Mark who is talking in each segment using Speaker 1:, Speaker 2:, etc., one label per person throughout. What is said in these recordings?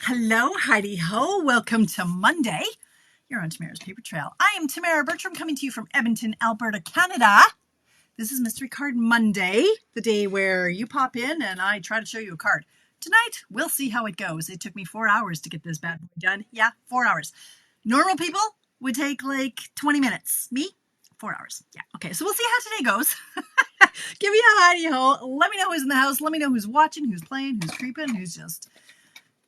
Speaker 1: Hello, Heidi Ho. Welcome to Monday. You're on Tamara's Paper Trail. I am Tamara Bertram, coming to you from Edmonton, Alberta, Canada. This is Mystery Card Monday, the day where you pop in and I try to show you a card. Tonight, we'll see how it goes. It took me 4 hours to get this bad boy done. Yeah, 4 hours. Normal people would take like 20 minutes. Me, 4 hours. Yeah, okay, so we'll see how today goes. Give me a Heidi Ho. Let me know who's in the house. Let me know who's watching, who's playing, who's creeping, who's just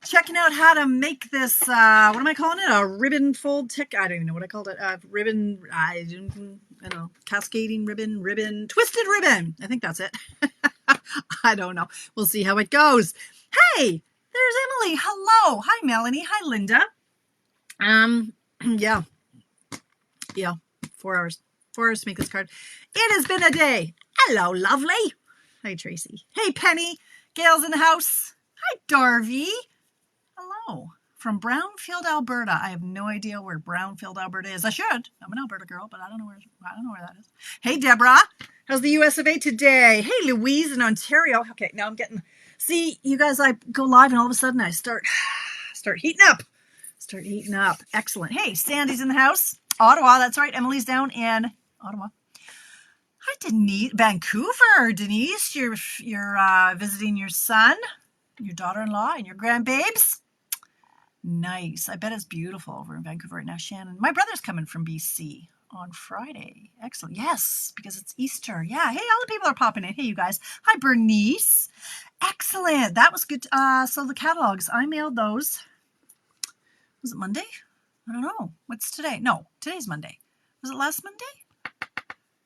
Speaker 1: checking out how to make this, what am I calling it? A ribbon fold tick? I don't even know what I called it. Ribbon, I don't know, cascading ribbon, twisted ribbon. I think that's it. I don't know. We'll see how it goes. Hey, there's Emily. Hello. Hi, Melanie. Hi, Linda. Yeah. 4 hours. 4 hours to make this card. It has been a day. Hello, lovely. Hi, Tracy. Hey, Penny. Gail's in the house. Hi, Darby. Hello. From Brownfield, Alberta. I have no idea where Brownfield, Alberta is. I should. I'm an Alberta girl, but I don't know where that is. Hey, Deborah. How's the US of A today? Hey, Louise in Ontario. Okay, now I'm getting... See, you guys, I go live and all of a sudden I start heating up. Start heating up. Excellent. Hey, Sandy's in the house. Ottawa. That's right. Emily's down in Ottawa. Hi, Denise. Vancouver. Denise, you're visiting your son, your daughter-in-law, and your grandbabes. Nice. I bet it's beautiful over in Vancouver right now. Shannon, my brother's coming from BC on Friday. Excellent. Yes, because it's Easter. Yeah. Hey, all the people are popping in. Hey, you guys. Hi, Bernice. Excellent. That was good. So the catalogs, I mailed those. Was it Monday? I don't know. What's today? No, today's Monday. Was it last Monday?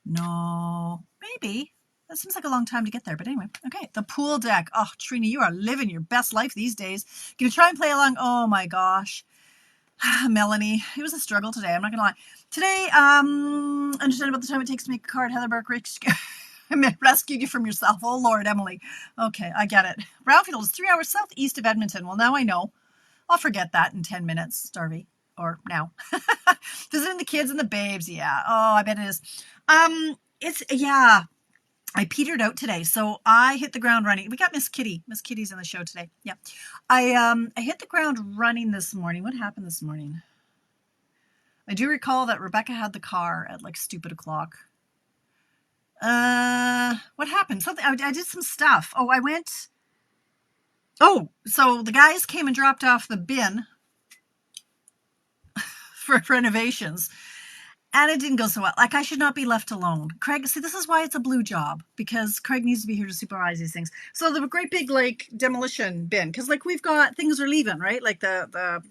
Speaker 1: No, maybe. That seems like a long time to get there, but anyway. Okay, the pool deck. Oh, Trina, you are living your best life these days. Gonna try and play along. Oh my gosh. Melanie, it was a struggle today. I'm not gonna lie. Today, understand about the time it takes to make a card. Heather Burke rescued you from yourself. Oh Lord, Emily. Okay, I get it. Brownfield is 3 hours southeast of Edmonton. Well, now I know. I'll forget that in 10 minutes, Starvey. Or now. Visiting the kids and the babes. Yeah. Oh, I bet it is. Yeah. I petered out today, so I hit the ground running. We got Miss Kitty. Miss Kitty's in the show today. Yeah. I hit the ground running this morning. What happened this morning? I do recall that Rebecca had the car at like stupid o'clock. What happened? Something. I did some stuff. Oh, I went. Oh, so the guys came and dropped off the bin for renovations. And it didn't go so well. Like, I should not be left alone. Craig, see, this is why it's a blue job, because Craig needs to be here to supervise these things. So the great big, like, demolition bin, because, like, we've got things are leaving, right? Like the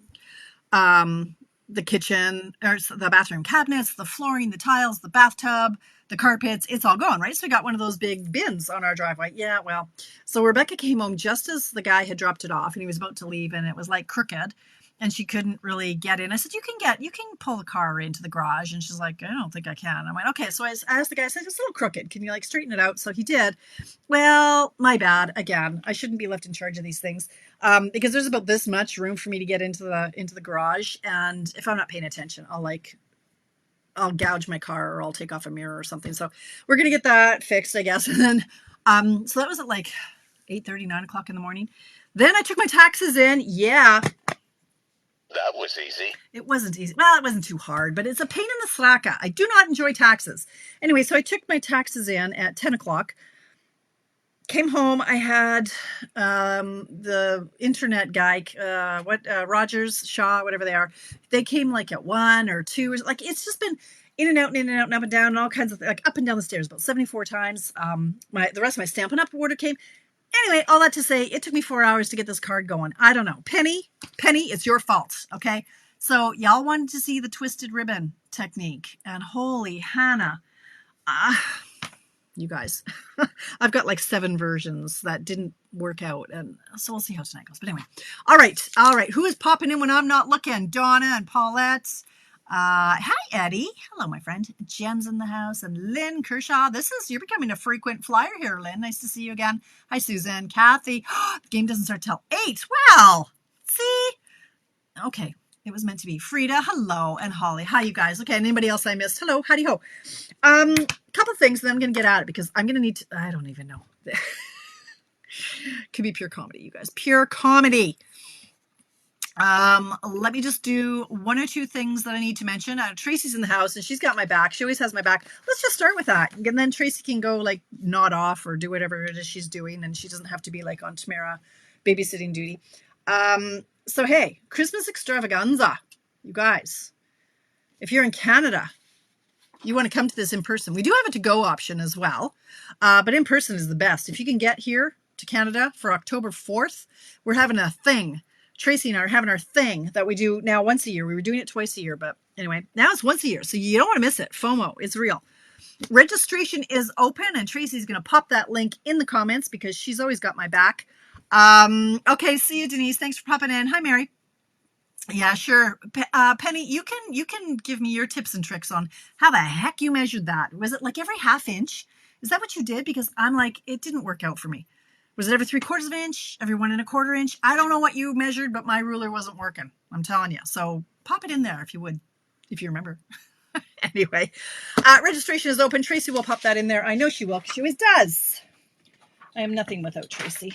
Speaker 1: kitchen, or the bathroom cabinets, the flooring, the tiles, the bathtub, the carpets, it's all gone, right? So we got one of those big bins on our driveway. Yeah, well, so Rebecca came home just as the guy had dropped it off, and he was about to leave, and it was, like, crooked. And she couldn't really get in. I said, you can pull the car into the garage. And she's like, I don't think I can. I went, okay. So I asked the guy, I said, it's a little crooked. Can you like straighten it out? So he did. Well, my bad. Again, I shouldn't be left in charge of these things. Because there's about this much room for me to get into the garage. And if I'm not paying attention, I'll gouge my car or I'll take off a mirror or something. So we're going to get that fixed, I guess. And then, so that was at like 8:30, 9 o'clock in the morning. Then I took my taxes in. Yeah.
Speaker 2: That was easy.
Speaker 1: It wasn't easy. Well, it wasn't too hard, but it's a pain in the slacka. I do not enjoy taxes. Anyway, so I took my taxes in at 10 o'clock. Came home. I had the internet guy, Rogers, Shaw, whatever they are. They came like at 1 or 2. Or, like, it's just been in and out and in and out and up and down and all kinds of, like, up and down the stairs about 74 times. The rest of my Stampin' Up! Order came. Anyway, all that to say, it took me 4 hours to get this card going. I don't know. Penny, it's your fault, okay? So y'all wanted to see the twisted ribbon technique. And holy Hannah, you guys, I've got like 7 versions that didn't work out. And so we'll see how tonight goes. But anyway, all right. Who is popping in when I'm not looking? Donna and Paulette. Hi, Eddie. Hello, my friend. Jen's in the house, and Lynn Kershaw. You're becoming a frequent flyer here, Lynn. Nice to see you again. Hi, Susan. Kathy. The game doesn't start till 8. Well, see? Okay, it was meant to be. Frida, hello, and Holly. Hi, you guys. Okay, anybody else I missed? Hello, howdy ho. Couple things, and then I'm going to get at it because I'm going to need to, I don't even know. could be pure comedy, you guys. Pure comedy. Let me just do one or two things that I need to mention. Tracy's in the house and she's got my back. She always has my back. Let's just start with that. And then Tracy can go like nod off or do whatever it is she's doing. And she doesn't have to be like on Tamara babysitting duty. So hey, Christmas extravaganza, you guys. If you're in Canada, you want to come to this in person. We do have a to-go option as well. But in person is the best. If you can get here to Canada for October 4th, we're having a thing. Tracy and I are having our thing that we do now once a year. We were doing it twice a year, but anyway, now it's once a year. So you don't want to miss it. FOMO, it's real. Registration is open and Tracy's going to pop that link in the comments because she's always got my back. Okay, see you, Denise. Thanks for popping in. Hi, Mary. Yeah, sure. Penny, you can give me your tips and tricks on how the heck you measured that. Was it like every half inch? Is that what you did? Because I'm like, it didn't work out for me. Was it every 3/4 inch? Every 1 1/4 inch? I don't know what you measured, but my ruler wasn't working. I'm telling you. So pop it in there if you would, if you remember. Anyway, registration is open. Tracy will pop that in there. I know she will because she always does. I am nothing without Tracy.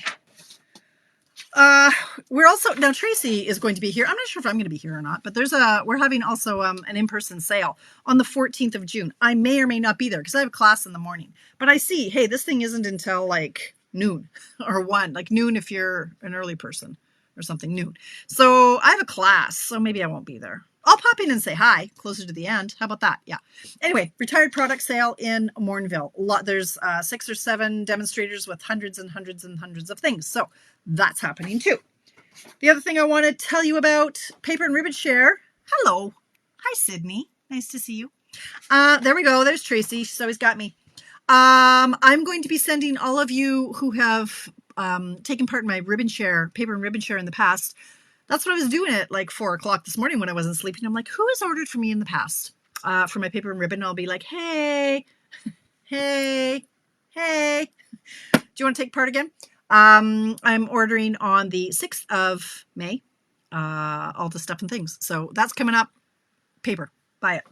Speaker 1: We're also, now Tracy is going to be here. I'm not sure if I'm going to be here or not, but we're having also an in-person sale on the 14th of June. I may or may not be there because I have a class in the morning, but I see, hey, this thing isn't until like noon or 1, like noon if you're an early person or something, noon. So I have a class, so maybe I won't be there. I'll pop in and say hi closer to the end. How about that? Yeah. Anyway, retired product sale in Mornville. There's 6 or 7 demonstrators with hundreds and hundreds and hundreds of things. So that's happening too. The other thing I want to tell you about, paper and ribbon share. Hello. Hi, Sydney. Nice to see you. There we go. There's Tracy. She's always got me. I'm going to be sending all of you who have taken part in my ribbon share, paper and ribbon share in the past. That's what I was doing at like 4 o'clock this morning when I wasn't sleeping. I'm like, who has ordered for me in the past for my paper and ribbon? I'll be like, hey, hey, hey. Do you want to take part again? I'm ordering on the 6th of May, all the stuff and things. So that's coming up. Paper, buy it.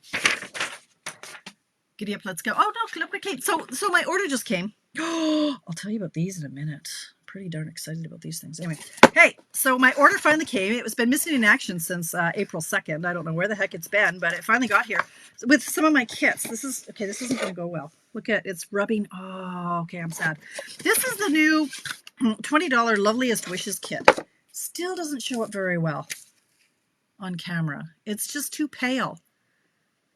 Speaker 1: Giddy up, let's go. Oh, no, look what came. So my order just came. I'll tell you about these in a minute. Pretty darn excited about these things. Anyway, hey, so my order finally came. It's been missing in action since April 2nd. I don't know where the heck it's been, but it finally got here with some of my kits. This isn't going to go well. Look at, it's rubbing. Oh, okay, I'm sad. This is the new $20 Loveliest Wishes kit. Still doesn't show up very well on camera. It's just too pale.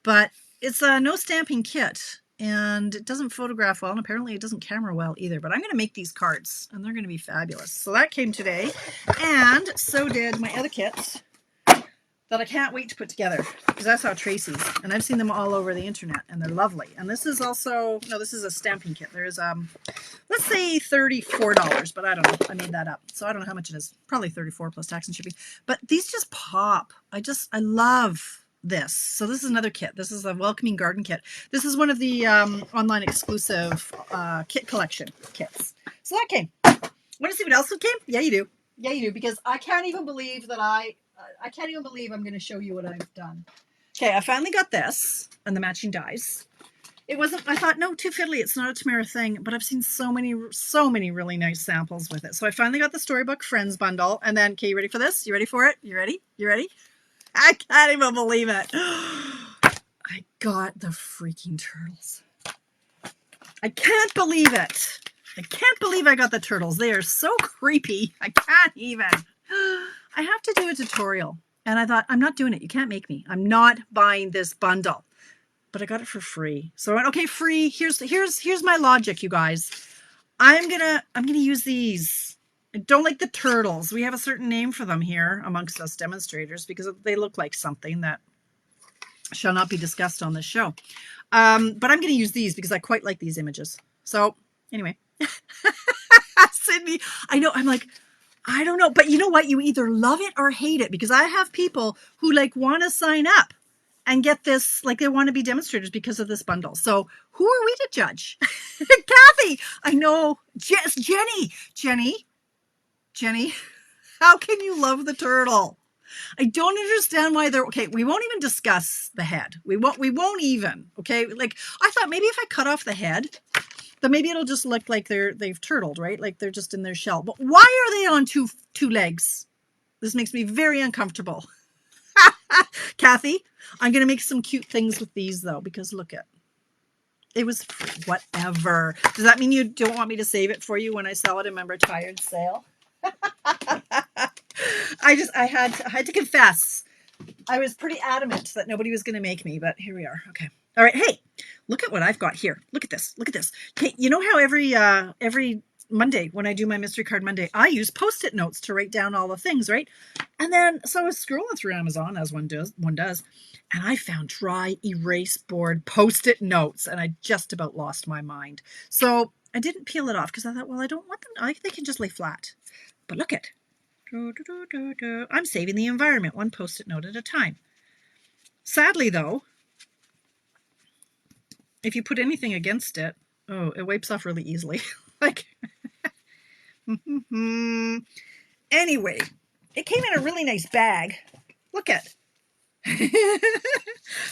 Speaker 1: But it's a no stamping kit. And it doesn't photograph well, and apparently it doesn't camera well either. But I'm going to make these cards, and they're going to be fabulous. So that came today, and so did my other kits that I can't wait to put together, because I saw Tracy's, and I've seen them all over the internet, and they're lovely. And this is also, no, this is a stamping kit. There's, let's say $34, but I don't know. I made that up, so I don't know how much it is. Probably $34 plus tax and shipping. But these just pop. I love this. So this is another kit. This is a welcoming garden kit. This is one of the online exclusive kit collection kits. So that came. Want to see what else came? Yeah, you do. Yeah, you do. Because I can't even believe that I can't even believe I'm going to show you what I've done. Okay, I finally got this and the matching dies. It wasn't, I thought, no, too fiddly. It's not a Tamara thing, but I've seen so many really nice samples with it. So I finally got the Storybook Friends bundle. And then, okay, you ready for this? You ready for it? You ready? You ready? I can't even believe it. I got the freaking turtles. I can't believe it. I can't believe I got the turtles. They are so creepy. I can't even. I have to do a tutorial. And I thought, I'm not doing it. You can't make me. I'm not buying this bundle. But I got it for free. So I went, okay, free. Here's my logic, you guys. I'm gonna use these. I don't like the turtles. We have a certain name for them here amongst us demonstrators because they look like something that shall not be discussed on this show. But I'm going to use these because I quite like these images. So anyway, Sydney, I know, I'm like, I don't know. But you know what? You either love it or hate it because I have people who like want to sign up and get this, like they want to be demonstrators because of this bundle. So who are we to judge? Kathy, I know. Jenny, how can you love the turtle? I don't understand why they're okay. We won't even discuss the head. We won't even. Okay, like I thought maybe if I cut off the head, Then maybe it'll just look like they've turtled, right? Like they're just in their shell. But why are they on two legs? This makes me very uncomfortable. Kathy, I'm going to make some cute things with these though, because look at it was whatever. Does that mean you don't want me to save it for you when I sell it in my retired sale? I had to confess. I was pretty adamant that nobody was going to make me, but here we are. Okay. All right. Hey, look at what I've got here. Look at this. Look at this. Okay. You know how every Monday when I do my mystery card Monday, I use Post-it notes to write down all the things, right? And then so I was scrolling through Amazon as one does, and I found dry erase board Post-it notes, and I just about lost my mind. So I didn't peel it off because I thought, well, I don't want them. They can just lay flat. But look at. I'm saving the environment one Post-it note at a time. Sadly, though, if you put anything against it, it wipes off really easily. Like, anyway, it came in a really nice bag. Look at.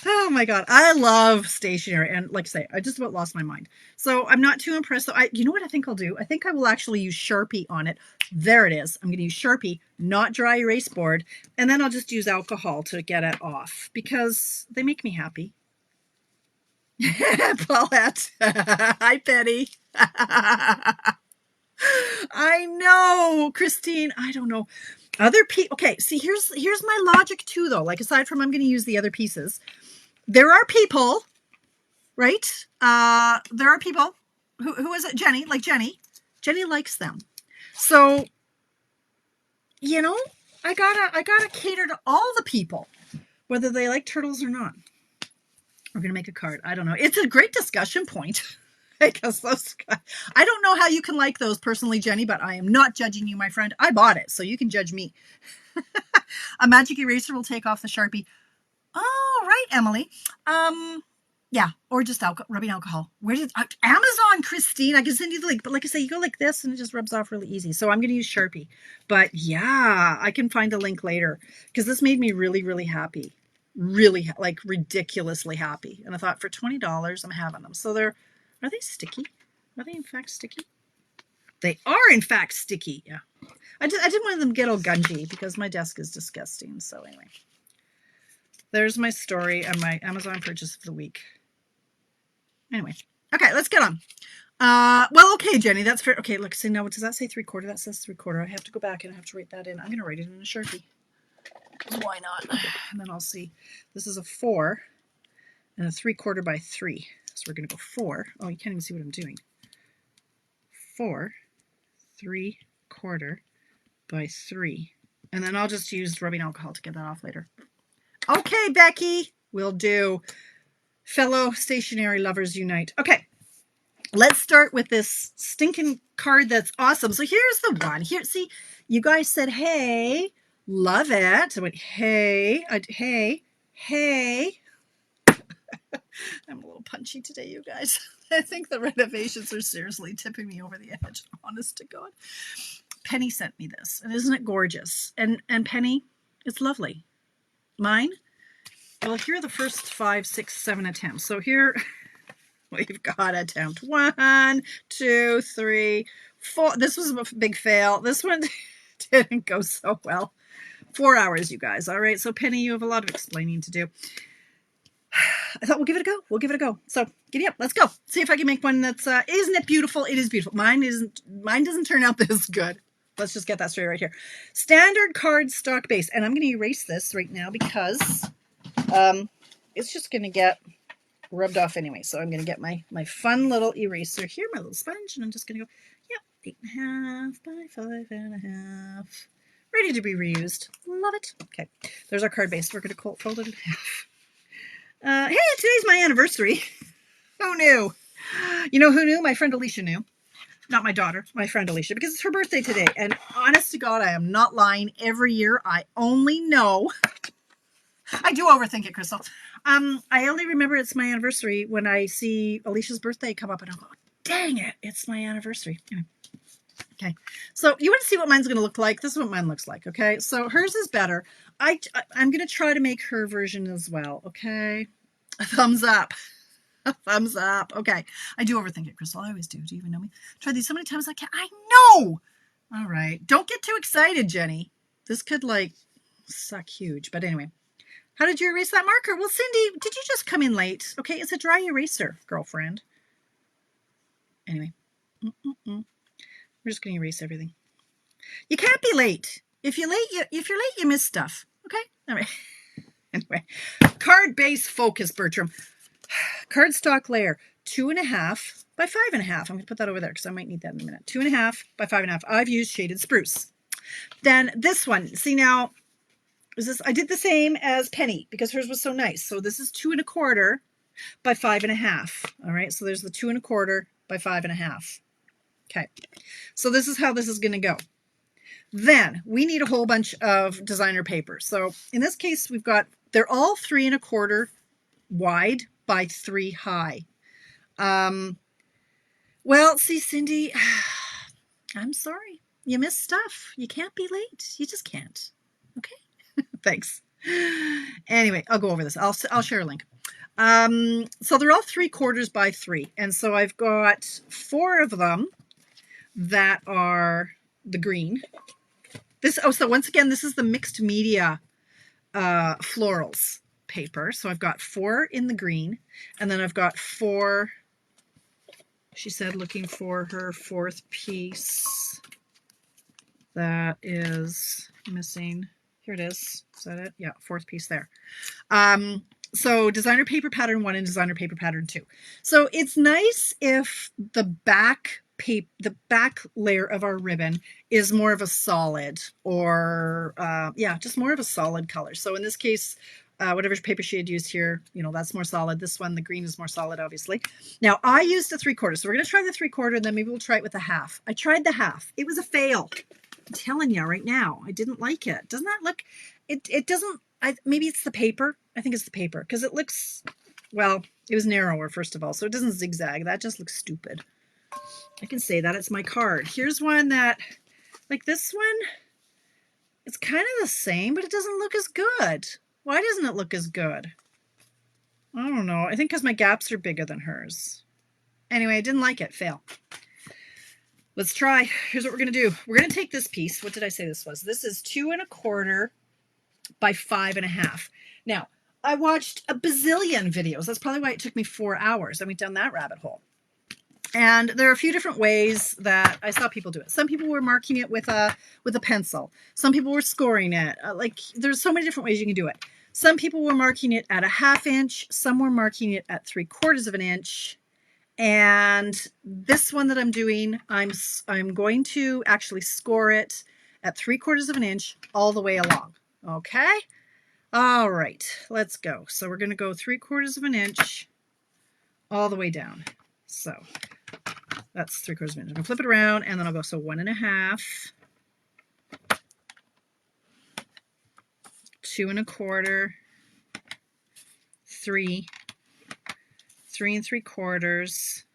Speaker 1: Oh my God. I love stationery. And like I say, I just about lost my mind. So I'm not too impressed. So you know what I think I'll do? I think I will actually use Sharpie on it. There it is. I'm going to use Sharpie, not dry erase board. And then I'll just use alcohol to get it off because they make me happy. Paulette. Hi, Penny. I know, Christine. I don't know. Other people. Okay, see, here's my logic too, though. Like, aside from I'm going to use the other pieces, there are people, right? There are people who is it? Jenny, like Jenny. Jenny likes them. So, you know, I gotta cater to all the people, whether they like turtles or not. We're gonna make a card. I don't know. It's a great discussion point. Because I don't know how you can like those personally, Jenny, but I am not judging you, my friend. I bought it, so you can judge me. A magic eraser will take off the Sharpie. Oh, right, Emily. Yeah, or just rubbing alcohol. Where did Amazon, Christine? I can send you the link, but like I say, you go like this and it just rubs off really easy. So I'm going to use Sharpie. But yeah, I can find a link later because this made me really, really happy. Really, like ridiculously happy. And I thought for $20, I'm having them. So are they sticky? Are they in fact sticky? They are in fact sticky. Yeah. I didn't want them to get all gungy because my desk is disgusting. So anyway, there's my story and my Amazon purchase of the week. Anyway, okay, let's get on. Well, okay, Jenny, that's fair. Okay, look, see now, does that say 3/4? That says 3/4. I have to go back and I have to write that in. I'm going to write it in a Sharpie. Why not? And then I'll see. This is a 4 and a 3/4 by 3. So we're going to go 4. Oh, you can't even see what I'm doing. 4, 3/4 by 3. And then I'll just use rubbing alcohol to get that off later. Okay, Becky, will do. Fellow stationery lovers unite. Okay, let's start with this stinking card that's awesome. So here's the one. Here, see, you guys said, hey, love it. I went, hey, hey. I'm a little punchy today, you guys. I think the renovations are seriously tipping me over the edge, honest to God. Penny sent me this, and isn't it gorgeous? And Penny, it's lovely. Mine? Well, here are the first 5, 6, 7 attempts. So here we've got attempt 1, 2, 3, 4. This was a big fail. This one didn't go so well. 4 hours, you guys. All right. So Penny, you have a lot of explaining to do. I thought we'll give it a go. We'll give it a go. So giddy up. Let's go. See if I can make one that's, isn't it beautiful? It is beautiful. Mine doesn't turn out this good. Let's just get that straight right here. Standard card stock base. And I'm going to erase this right now because it's just going to get rubbed off anyway. So I'm going to get my fun little eraser here, my little sponge, and I'm just going to go, yep, 8.5 by 5.5. Ready to be reused. Love it. Okay, there's our card base. We're going to fold it in half. Hey, today's my anniversary. Who knew? You know who knew? My friend Alicia knew. Not my daughter, my friend Alicia, because it's her birthday today. And honest to God, I am not lying. Every year, I only know. I do overthink it, Crystal. I only remember it's my anniversary when I see Alicia's birthday come up and I'll go, dang it, it's my anniversary. Anyway. Okay, so you want to see what mine's going to look like? This is what mine looks like, okay? So hers is better. I'm going to try to make her version as well, okay? A thumbs up. Thumbs up. Okay. I do overthink it, Crystal. I always do. Do you even know me? Tried these so many times I can't. I know. All right. Don't get too excited, Jenny. This could like suck huge. But anyway, how did you erase that marker? Well, Cindy, did you just come in late? Okay. It's a dry eraser, girlfriend. Anyway. We're just going to erase everything. You can't be late. If you're late, you miss stuff. Okay. All right. Anyway, card base focus, Bertram. Cardstock layer 2.5 by 5.5. I'm going to put that over there because I might need that in a minute. 2.5 by 5.5. I've used shaded spruce. Then this one. See now, is this? I did the same as Penny because hers was so nice. So this is 2.25 by 5.5. All right. So there's the 2.25 by 5.5. Okay. So this is how this is going to go. Then we need a whole bunch of designer paper. So in this case, they're all 3.25 wide by 3 high. Well, see, Cindy, I'm sorry. You missed stuff. You can't be late. You just can't. Okay. Thanks. Anyway, I'll go over this. I'll share a link. So they're all 3/4 by 3. And so I've got 4 of them that are the green. So once again, this is the mixed media florals paper. So I've got 4 in the green, and then I've got 4. She said looking for her 4th piece that is missing. Here it is. Is that it? Yeah, 4th piece there. So designer paper pattern 1 and designer paper pattern 2. So it's nice if the back layer of our ribbon is more of a solid, or just more of a solid color. So in this case, whatever paper she had used here, that's more solid. This one, the green, is more solid, obviously. Now I used the 3/4, so we're going to try the 3/4, and then maybe we'll try it with the half. I tried the half. It was a fail. I'm telling you right now, I didn't like it. Doesn't that look? It doesn't. Maybe it's the paper. I think it's the paper because it looks. Well, it was narrower first of all, so it doesn't zigzag. That just looks stupid. I can say that. It's my card. Here's one that, like this one, it's kind of the same, but it doesn't look as good. Why doesn't it look as good? I don't know. I think because my gaps are bigger than hers. Anyway, I didn't like it. Fail. Let's try. Here's what we're going to do. We're going to take this piece. What did I say this was? This is 2.25 by 5.5. Now, I watched a bazillion videos. That's probably why it took me 4 hours. I went down that rabbit hole. And there are a few different ways that I saw people do it. Some people were marking it with a pencil. Some people were scoring it. There's so many different ways you can do it. Some people were marking it at a 1/2 inch. Some were marking it at 3/4 inch. And this one that I'm doing, I'm going to actually score it at 3/4 inch all the way along. Okay. All right, let's go. So we're going to go 3/4 inch all the way down. So that's 3/4 inch. I'm gonna flip it around, and then I'll go 1.5, 2.25, 3, 3 3/4,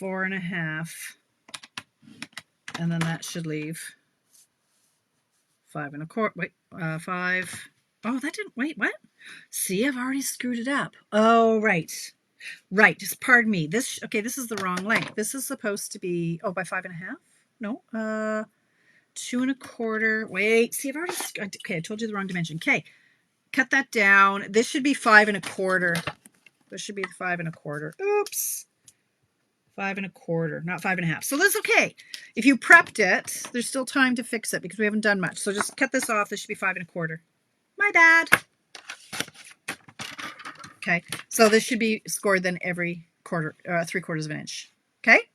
Speaker 1: 4.5, and then that should leave 5.25. Wait, 5. Oh, that didn't. Wait, what? See, I've already screwed it up. Oh, right. Right, just pardon me. This is the wrong length. This is supposed to be, by 5.5? No, 2.25. Wait, see, I've already, okay, I told you the wrong dimension. Okay, cut that down. This should be 5.25. This should be 5.25. Oops. 5.25, not 5.5. So that's okay. If you prepped it, there's still time to fix it because we haven't done much. So just cut this off. This should be 5.25. My bad. Okay, so this should be scored then every 3/4 inch. Okay,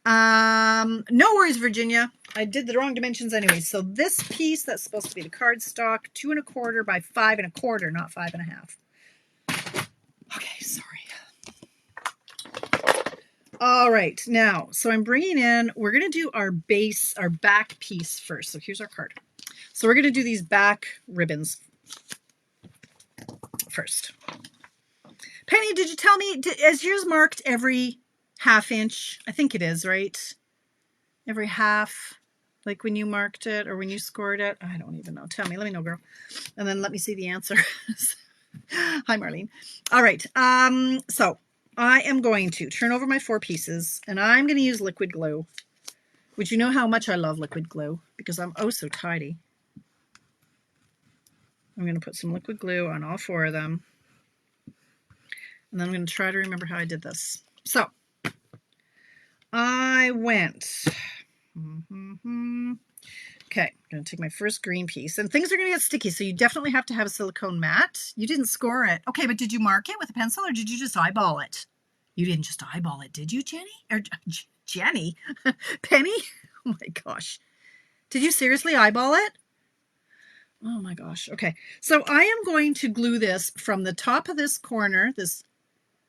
Speaker 1: no worries, Virginia. I did the wrong dimensions anyway. So this piece that's supposed to be the cardstock, 2.25 by 5.25, not 5.5. Okay, sorry. All right, now, so I'm bringing in. We're gonna do our back piece first. So here's our card. So we're gonna do these back ribbons first. Penny, did you tell me, is yours marked every 1/2 inch? I think it is, right? Every half, like when you marked it or when you scored it? I don't even know. Tell me. Let me know, girl. And then let me see the answer. Hi, Marlene. All right. So I am going to turn over my 4 pieces, and I'm going to use liquid glue, which you know how much I love liquid glue because I'm oh so tidy. I'm going to put some liquid glue on all 4 of them, and then I'm going to try to remember how I did this. So I went. Okay, I'm going to take my first green piece, and things are going to get sticky, so you definitely have to have a silicone mat. You didn't score it. Okay, but did you mark it with a pencil, or did you just eyeball it? You didn't just eyeball it, did you, Jenny? Or Jenny? Penny? Oh my gosh. Did you seriously eyeball it? Oh my gosh. Okay, so I am going to glue this from the top of this corner, this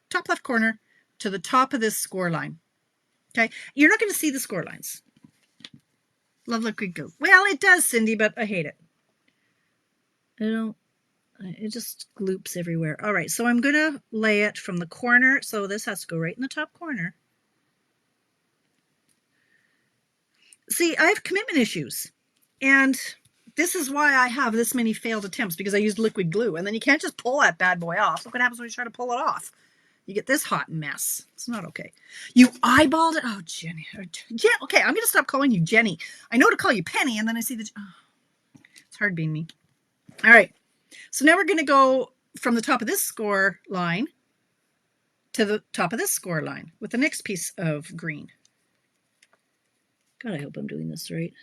Speaker 1: top left corner, to the top of this score line. Okay, you're not going to see the score lines. Love liquid glue. Well, it does, Cindy, but I hate it. It just gloops everywhere. All right, so I'm going to lay it from the corner. So this has to go right in the top corner. See, I have commitment issues. And this is why I have this many failed attempts, because I used liquid glue. And then you can't just pull that bad boy off. Look what happens when you try to pull it off. You get this hot mess. It's not okay. You eyeballed it. Oh, Jenny. Okay, I'm going to stop calling you Jenny. I know to call you Penny, and then I see the... Oh, it's hard being me. All right. So now we're going to go from the top of this score line to the top of this score line with the next piece of green. God, I hope I'm doing this right.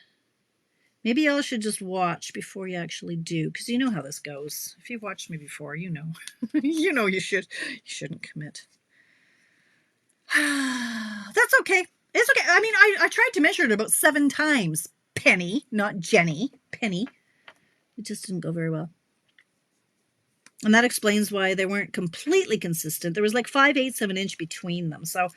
Speaker 1: Maybe y'all should just watch before you actually do, because you know how this goes. If you've watched me before, you know. You know you shouldn't commit. That's okay. It's okay. I mean, I tried to measure it about 7 times. Penny, not Jenny. Penny. It just didn't go very well. And that explains why they weren't completely consistent. There was like 5/8 of an inch between them. So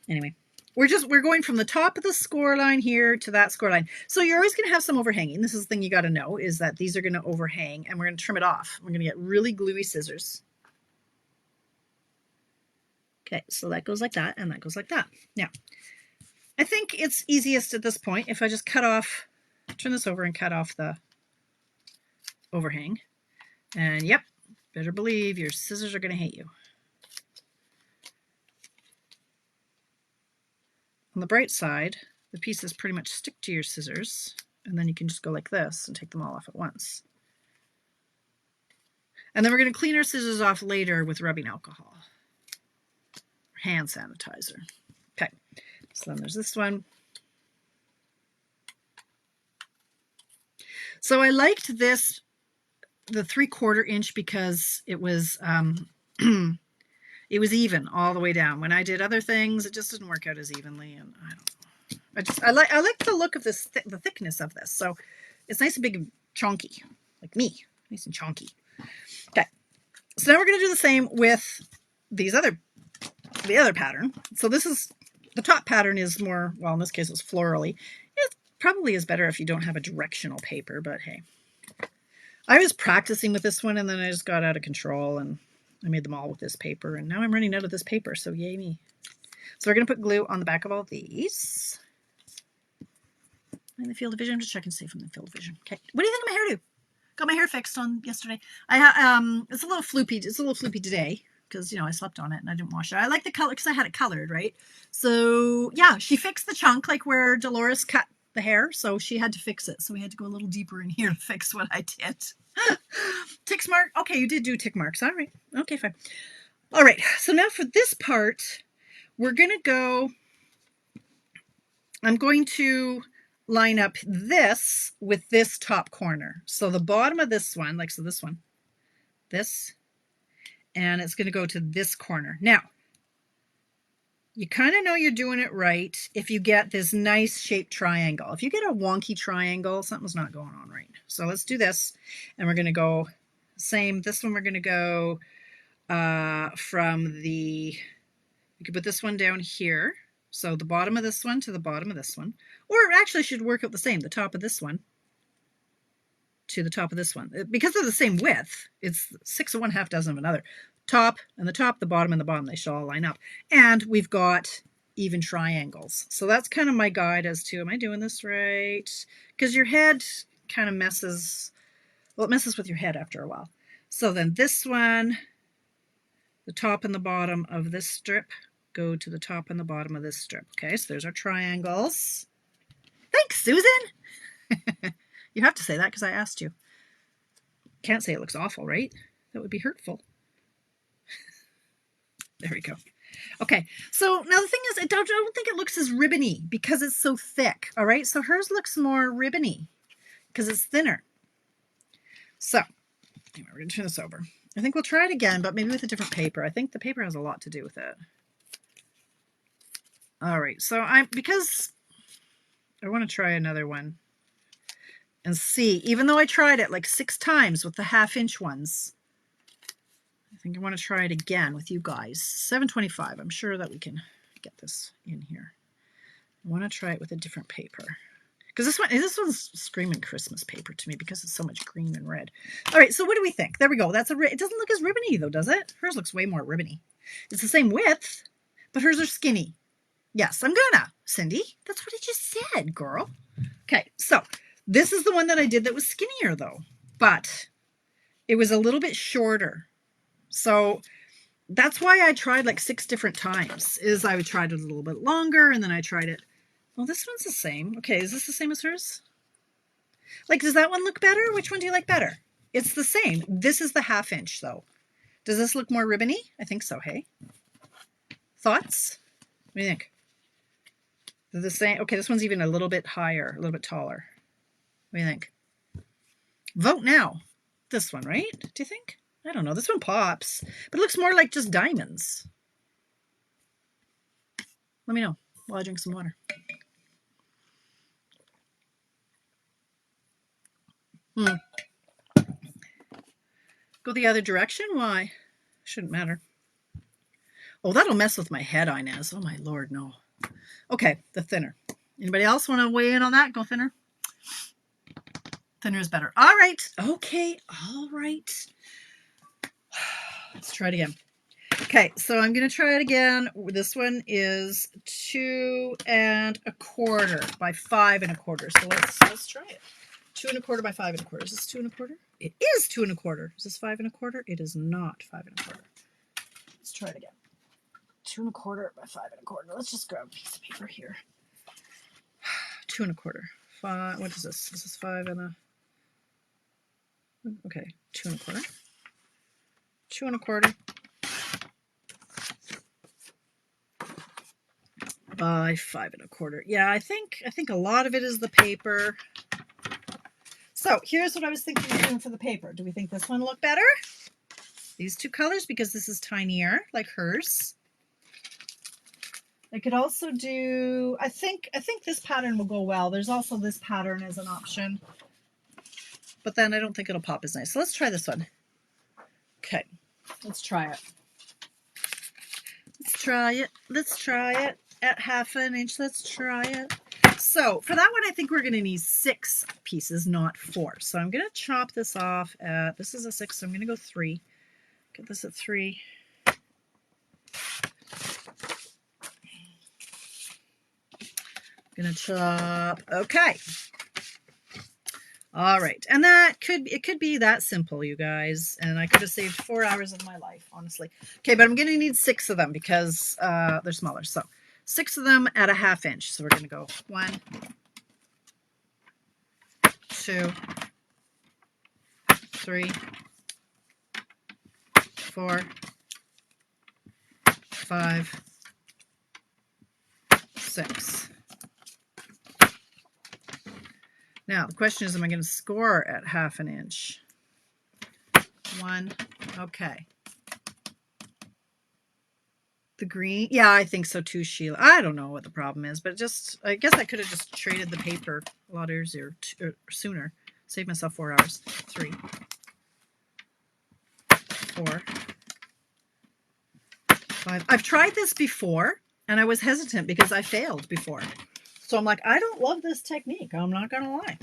Speaker 1: anyway, we're going from the top of the score line here to that score line. So you're always going to have some overhanging. This is the thing you got to know, is that these are going to overhang, and we're going to trim it off. We're going to get really gluey scissors. Okay, so that goes like that, and that goes like that. Now, I think it's easiest at this point if I just turn this over and cut off the overhang. And yep, better believe your scissors are going to hate you. On the bright side, the pieces pretty much stick to your scissors, and then you can just go like this and take them all off at once. And then we're going to clean our scissors off later with rubbing alcohol. Hand sanitizer. Okay, so then there's this one. So I liked this, the 3/4 inch, because it was it was even all the way down. When I did other things, it just didn't work out as evenly, and I don't know. I like the look of this, the thickness of this. So it's nice and big and chunky, like me, nice and chunky. Okay, so now we're going to do the same with the other pattern. So this is, the top pattern is more, well, in this case it's florally. It probably is better if you don't have a directional paper, but hey. I was practicing with this one, and then I just got out of control, and I made them all with this paper, and now I'm running out of this paper, so yay me. So we're going to put glue on the back of all these. In the field of vision, I'm just checking safe from the field of vision. Okay, what do you think of my hairdo? Got my hair fixed on yesterday. It's a little floopy. It's a little floopy today because, you know, I slept on it and I didn't wash it. I like the color because I had it colored, right? So yeah, she fixed the chunk like where Dolores cut the hair, so she had to fix it. So we had to go a little deeper in here to fix what I did. Tick mark. Okay, you did do tick marks. All right. Okay, fine. All right. So now for this part, we're going to go, I'm going to line up this with this top corner. So the bottom of this one, like so this one, this, and it's going to go to this corner. Now, you kind of know you're doing it right if you get this nice shaped triangle. If you get a wonky triangle, something's not going on right. So let's do this, and we're going to go same. This one we're going to go from the, you could put this one down here. So the bottom of this one to the bottom of this one. Or it actually should work out the same, the top of this one to the top of this one. Because they're the same width, it's 6 of one, half dozen of another. Top and the top, the bottom and the bottom, they should all line up. And we've got even triangles. So that's kind of my guide as to, am I doing this right? Because your head kind of messes, well, it messes with your head after a while. So then this one, the top and the bottom of this strip go to the top and the bottom of this strip. Okay, so there's our triangles. Thanks, Susan. You have to say that because I asked you. Can't say it looks awful, right? That would be hurtful. There we go. Okay, so now the thing is, I don't think it looks as ribbony because it's so thick. All right, so hers looks more ribbony because it's thinner. So anyway, we're going to turn this over. I think we'll try it again, but maybe with a different paper. I think the paper has a lot to do with it. All right, so because I want to try another one and see, even though I tried it like 6 times with the 1/2-inch ones, I think I want to try it again with you guys. 725. I'm sure that we can get this in here. I want to try it with a different paper. Because this one's screaming Christmas paper to me because it's so much green and red. All right, so what do we think? There we go. It doesn't look as ribbony though, does it? Hers looks way more ribbony. It's the same width, but hers are skinny. Yes, I'm gonna, Cindy. That's what I just said, girl. Okay, so this is the one that I did that was skinnier though, but it was a little bit shorter. So that's why I tried like 6 different times. I tried it a little bit longer and then I tried it. Well, this one's the same. Okay, is this the same as hers? Like, does that one look better? Which one do you like better? It's the same. This is the 1/2-inch though. Does this look more ribbony? I think so, hey? Thoughts? What do you think? They're the same. Okay, this one's even a little bit higher, a little bit taller. What do you think? Vote now. This one, right? Do you think? I don't know. This one pops, but it looks more like just diamonds. Let me know while I drink some water. Go the other direction? Why? Shouldn't matter. Oh, that'll mess with my head, Inez. Oh, my Lord, no. Okay, the thinner. Anybody else want to weigh in on that? Go thinner. Thinner is better. All right. Okay. All right. Let's try it again. Okay, so I'm going to try it again. This one is 2 1/4 by 5 1/4. So let's try it. 2 1/4 by 5 1/4. Is this 2 1/4? It is 2 1/4. Is this 5 1/4? It is not 5 1/4. Let's try it again. 2 1/4 by 5 1/4. Let's just grab a piece of paper here. 2 1/4. 5. What is this? This is 5 and a. Okay, 2 1/4. 2 1/4 by 5 1/4. Yeah, I think a lot of it is the paper. So here's what I was thinking of doing for the paper. Do we think this one look better? These 2 colors, because this is tinier, like hers. I could also do, I think this pattern will go well. There's also this pattern as an option, but then I don't think it'll pop as nice. So let's try this one. Okay, let's try it. Let's try it. Let's try it at 1/2 inch. Let's try it. So for that one, I think we're going to need 6 pieces, not 4. So I'm going to chop this off at, this is a 6, so I'm going to go 3. Get this at 3. Gonna chop. Okay. All right. And it could be that simple, you guys. And I could have saved 4 hours of my life, honestly. Okay, but I'm gonna need 6 of them because they're smaller. So 6 of them at a 1/2 inch. So we're gonna go 1, 2, 3, 4, 5, 6. Now, the question is, am I going to score at 1/2 inch? 1. Okay. The green. Yeah, I think so too, Sheila. I don't know what the problem is, but I guess I could have just traded the paper a lot easier, sooner. Save myself 4 hours. 3. 4. 5. I've tried this before, and I was hesitant because I failed before. So I'm like, I don't love this technique. I'm not going to lie.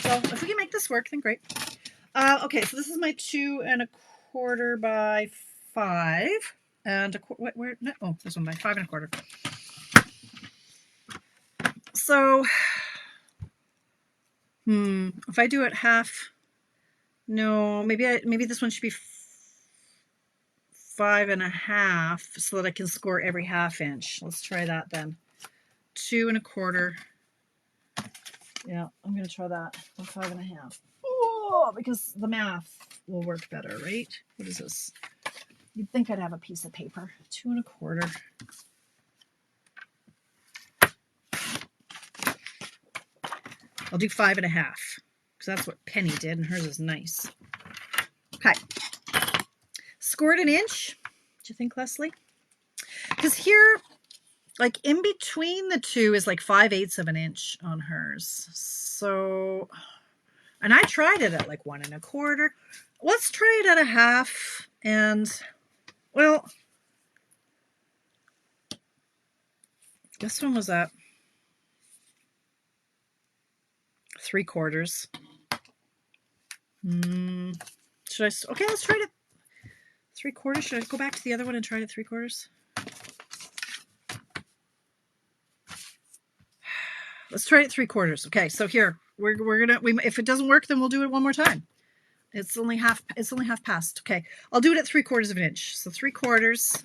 Speaker 1: So if we can make this work, then great. Okay, so this is my 2 1/4 by 5. And where? No, oh, this one by 5 1/4. So, if I do it half No, maybe this one should be 5.5 so that I can score every 1/2 inch. Let's try that then. 2 1/4. Yeah, I'm gonna try that for 5.5. Oh, because the math will work better, right? What is this? You'd think I'd have a piece of paper. 2 1/4. I'll do 5.5 because that's what Penny did, and hers is nice. Okay. Scored 1 inch. Do you think, Leslie? Because here, like in between the two is like 5/8 of an inch on hers. So, and I tried it at like 1 1/4. Let's try it at 1/2. And, well, this one was at 3/4. Should I? Okay, let's try it at 3/4. Should I go back to the other one and try it at 3/4? Let's try it at 3/4. Okay, so here we're gonna if it doesn't work, then we'll do it one more time. It's only half past. Okay, I'll do it at 3/4 of an inch. So 3/4.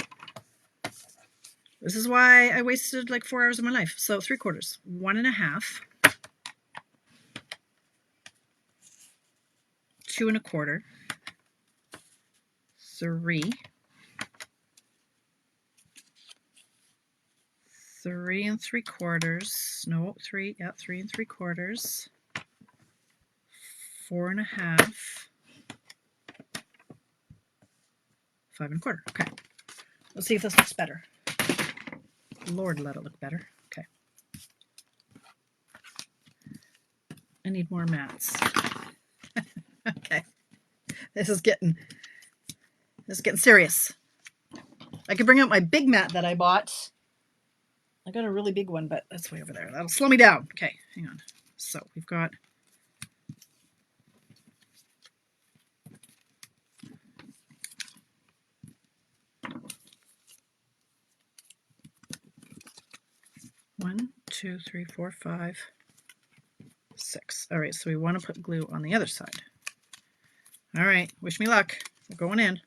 Speaker 1: This is why I wasted like 4 hours of my life. So 3/4, 1 1/2, 2 1/4, 3, 3 3/4. No, 3. Yeah, 3 3/4. 4 1/2, 5 1/4. Okay, let's see if this looks better. Lord, let it look better. Okay, I need more mats. Okay, this is getting serious. I could bring out my big mat that I bought. I got a really big one, but that's way over there. That'll slow me down. Okay, hang on. So we've got one, 2, 3, 4, 5, 6. All right, so we want to put glue on the other side. All right, wish me luck. We're going in.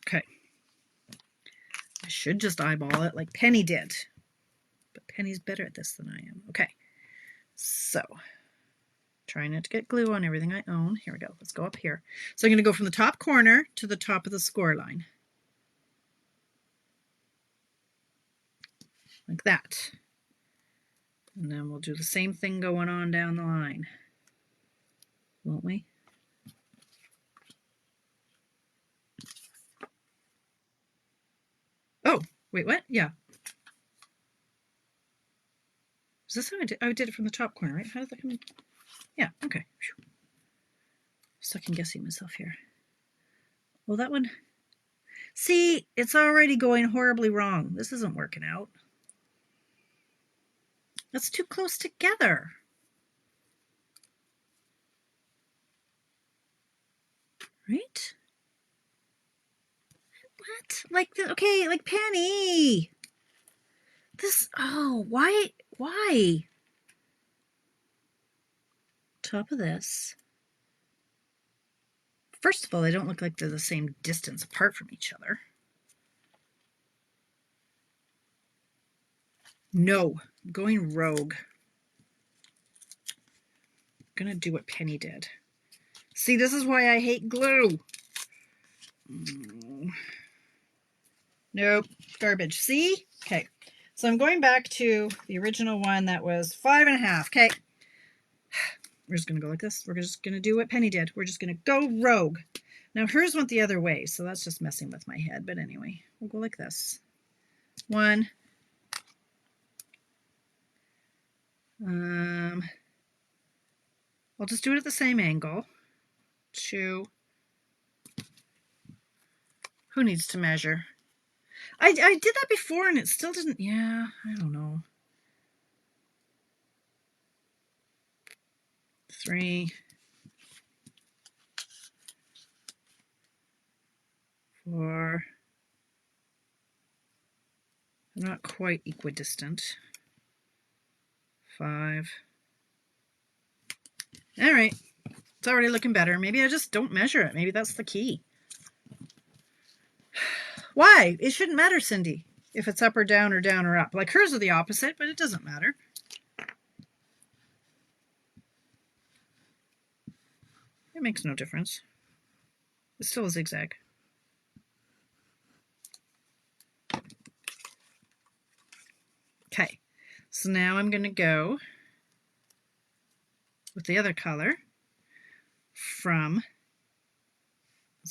Speaker 1: Okay. I should just eyeball it like Penny did. But Penny's better at this than I am. Okay. So, trying not to get glue on everything I own. Here we go. Let's go up here. So I'm going to go from the top corner to the top of the score line. Like that. And then we'll do the same thing going on down the line. Won't we? Oh, wait, what? Yeah. Is this how I did? I did it from the top corner, right? How did that come in? Yeah, okay. Second guessing myself here. Well, that one. See, it's already going horribly wrong. This isn't working out. That's too close together. Right? What? Like, okay, like Penny. This, oh, why? Top of this. First of all, they don't look like they're the same distance apart from each other. No, I'm going rogue. I'm gonna do what Penny did. See, this is why I hate glue. Nope, garbage. See? Okay, so I'm going back to the original one that was 5.5. Okay, we're just gonna go like this. We're just gonna do what Penny did. We're just gonna go rogue. Now hers went the other way, so that's just messing with my head. But anyway, we'll go like this. 1. I'll just do it at the same angle. 2. Who needs to measure? I did that before and it still didn't. Yeah, I don't know. 3, 4, Not quite equidistant. 5. All right. It's already looking better. Maybe I just don't measure it. Maybe that's the key. Why? It shouldn't matter, Cindy, if it's up or down or up. Like hers are the opposite, but it doesn't matter. It makes no difference. It's still a zigzag. Okay, so now I'm going to go with the other color let's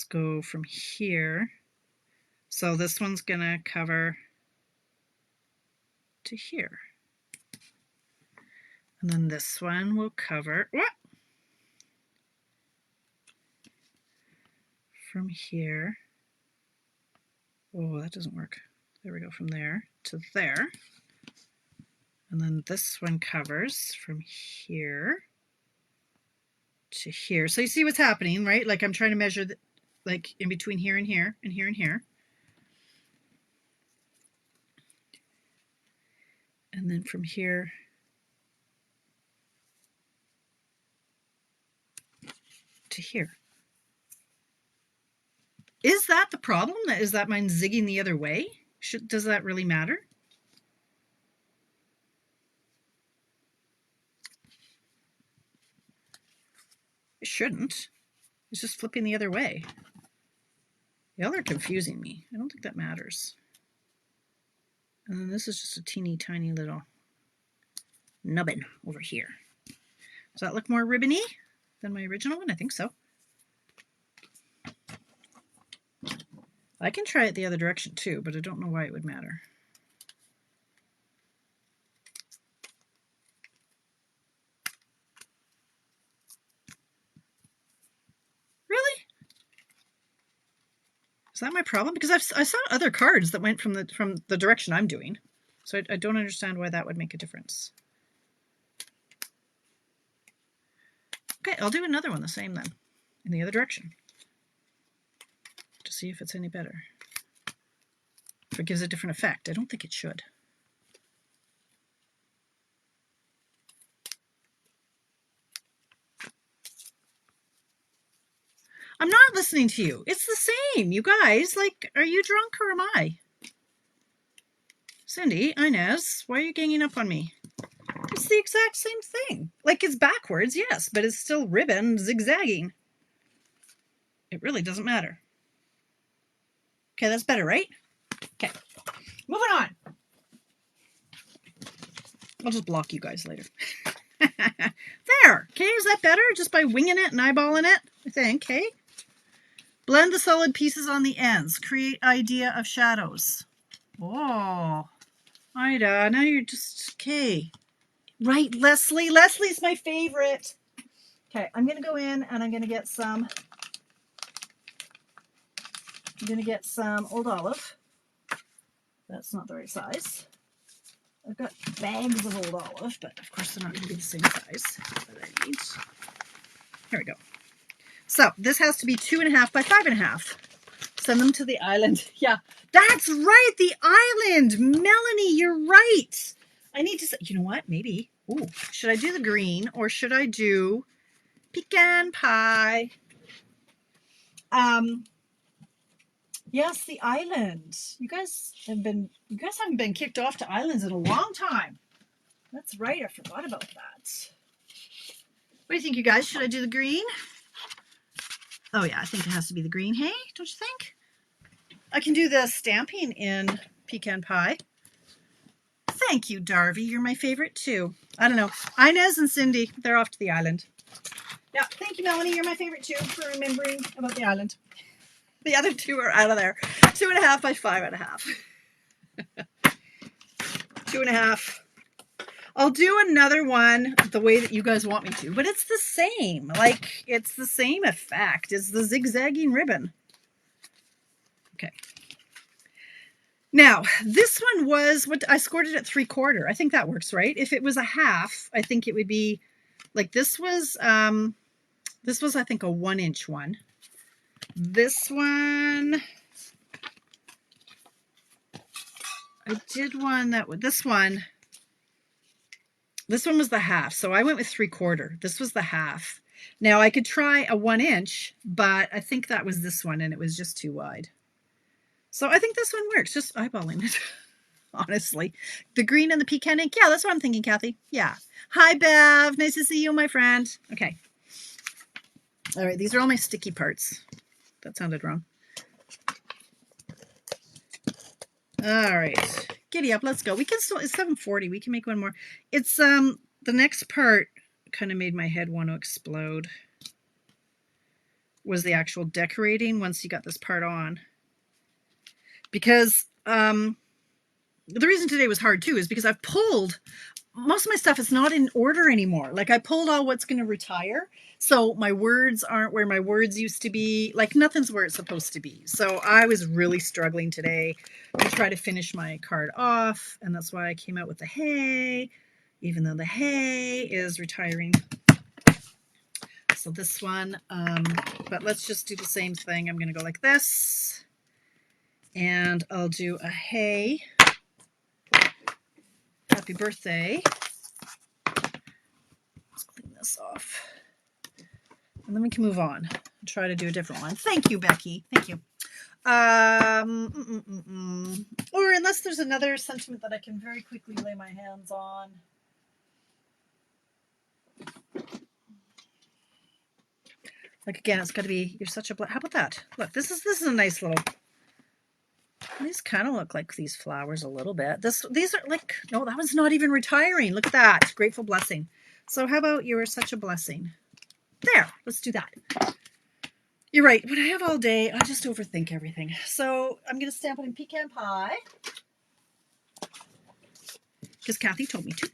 Speaker 1: go from here. So this one's going to cover to here. And then this one will cover from here. Oh, that doesn't work. There we go, from there to there. And then this one covers from here to here. So you see what's happening, right? Like I'm trying to measure like in between here and here and here and here. And then from here to here. Is that the problem? Is that mine zigging the other way? Does that really matter? It shouldn't. It's just flipping the other way. Y'all are confusing me. I don't think that matters. And then this is just a teeny tiny little nubbin over here. Does that look more ribbony than my original one? I think so. I can try it the other direction too, but I don't know why it would matter. Really? Is that my problem? Because I saw other cards that went from the direction I'm doing. So I don't understand why that would make a difference. Okay, I'll do another one the same then, in the other direction, to see if it's any better. If it gives a different effect. I don't think it should. I'm not listening to you. It's the same, you guys. Like, are you drunk or am I? Cindy, Inez, why are you ganging up on me? It's the exact same thing. Like, it's backwards, yes, but it's still ribbon zigzagging. It really doesn't matter. Okay, that's better, right? Okay, moving on. I'll just block you guys later. There. Okay, is that better? Just by winging it and eyeballing it, I think. Okay. Blend the solid pieces on the ends. Create idea of shadows. Oh, Ida, now you're just, okay. Right, Leslie. Leslie's my favorite. Okay, I'm going to go in and I'm going to get some Old Olive. That's not the right size. I've got bags of Old Olive, but of course they're not going to be the same size that I need. Here we go. So this has to be 2.5 by 5.5. Send them to the island. Yeah, that's right, the island. Melanie, you're right. I need to say, you know what, maybe. Ooh, should I do the green or should I do pecan pie? Yes, the island. You guys haven't been kicked off to islands in a long time. That's right, I forgot about that. What do you think, you guys? Should I do the green? Oh yeah, I think it has to be the green, hey? Don't you think? I can do the stamping in pecan pie. Thank you, Darby. You're my favorite too. I don't know. Inez and Cindy, they're off to the island. Yeah, thank you, Melanie. You're my favorite too for remembering about the island. The other two are out of there. 2.5 by 5.5. 2.5. I'll do another one the way that you guys want me to, but it's the same. Like, it's the same effect. It's the zigzagging ribbon. Okay. Now, this one was what I scored it at 3/4. I think that works, right? If it was a half, I think it would be like this was I think a 1-inch one. This one, I did one that would, this one was the half. So I went with 3/4. This was the half. Now I could try a 1-inch, but I think that was this one and it was just too wide. So I think this one works, just eyeballing it. Honestly, the green and the pecan ink. Yeah, that's what I'm thinking, Kathy. Yeah. Hi, Bev. Nice to see you, my friend. Okay. All right. These are all my sticky parts. That sounded wrong. All right. Giddy up. Let's go. We can still, it's 7:40. We can make one more. It's, the next part kind of made my head want to explode. Was the actual decorating once you got this part on. Because, the reason today was hard too is because I've pulled most of my stuff is not in order anymore. Like I pulled all what's going to retire. So my words aren't where my words used to be. Like nothing's where it's supposed to be. So I was really struggling today to try to finish my card off. And that's why I came out with the hay, even though the hay is retiring. So this one, but let's just do the same thing. I'm going to go like this. And I'll do a hay. Happy birthday. Let's clean this off. And then we can move on and try to do a different one. Thank you, Becky. Thank you. Or unless there's another sentiment that I can very quickly lay my hands on. Like again, it's got to be, you're such a, how about that? Look, this is a nice little, these kind of look like these flowers a little bit. These are like, no, that one's not even retiring. Look at that. Grateful blessing. So how about you are such a blessing? There, let's do that. You're right. When I have all day, I just overthink everything. So I'm going to stamp it in pecan pie. Because Kathy told me to.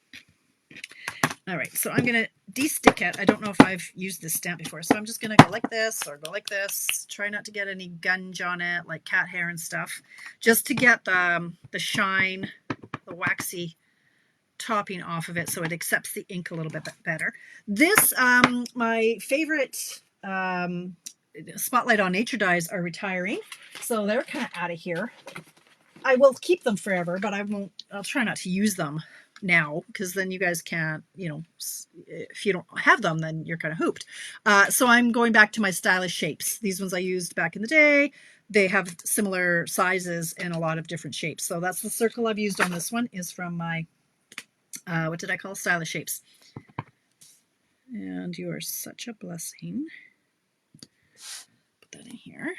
Speaker 1: All right, so I'm going to de-stick it. I don't know if I've used this stamp before, so I'm just going to go like this or go like this. Try not to get any gunge on it, like cat hair and stuff, just to get the shine, the waxy topping off of it so it accepts the ink a little bit better. This, my favorite Spotlight on Nature dies are retiring, so they're kind of out of here. I will keep them forever, but I'll try not to use them now because then you guys can't, if you don't have them, then you're kind of hooped. So I'm going back to my stylish shapes. These ones I used back in the day. They have similar sizes and a lot of different shapes. So that's the circle I've used on this one is from my, what did I call? Stylish shapes. And you are such a blessing. Put that in here.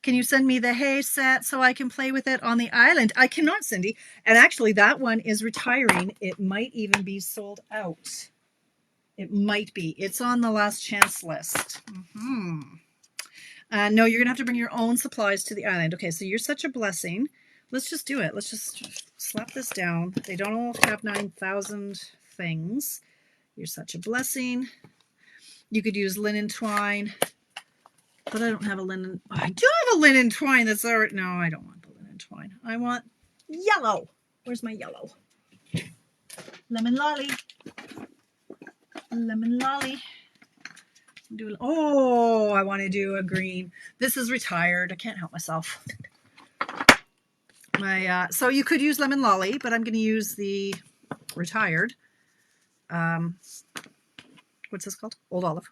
Speaker 1: Can you send me the hay set so I can play with it on the island? I cannot, Cindy. And actually, that one is retiring. It might even be sold out. It might be. It's on the last chance list. No, you're going to have to bring your own supplies to the island. Okay, so you're such a blessing. Let's just do it. Let's just slap this down. They don't all have 9,000 things. You're such a blessing. You could use linen twine. But I don't have a linen. Oh, I do have a linen twine that's already. No, I don't want the linen twine. I want yellow. Where's my yellow? Lemon lolly. Lemon lolly. Oh, I want to do a green. This is retired. I can't help myself. So you could use lemon lolly, but I'm going to use the retired. What's this called? Old olive.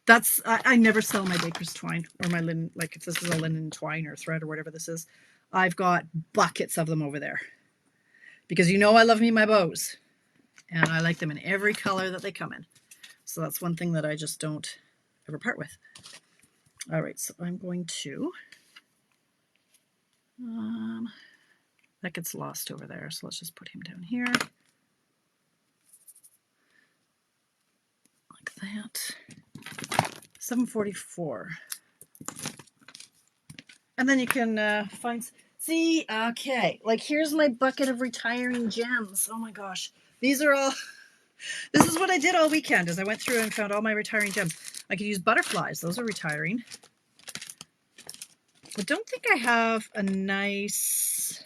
Speaker 1: That's, I never sell my baker's twine or my linen, like if this is a linen twine or thread or whatever this is. I've got buckets of them over there because I love me my bows and I like them in every color that they come in. So that's one thing that I just don't ever part with. All right, so I'm going to, that gets lost over there. So let's just put him down here. Like that. 7:44. And then you can find, see, okay, like here's my bucket of retiring gems. Oh my gosh. These are all, this is what I did all weekend is I went through and found all my retiring gems. I could use butterflies. Those are retiring. I don't think I have a nice,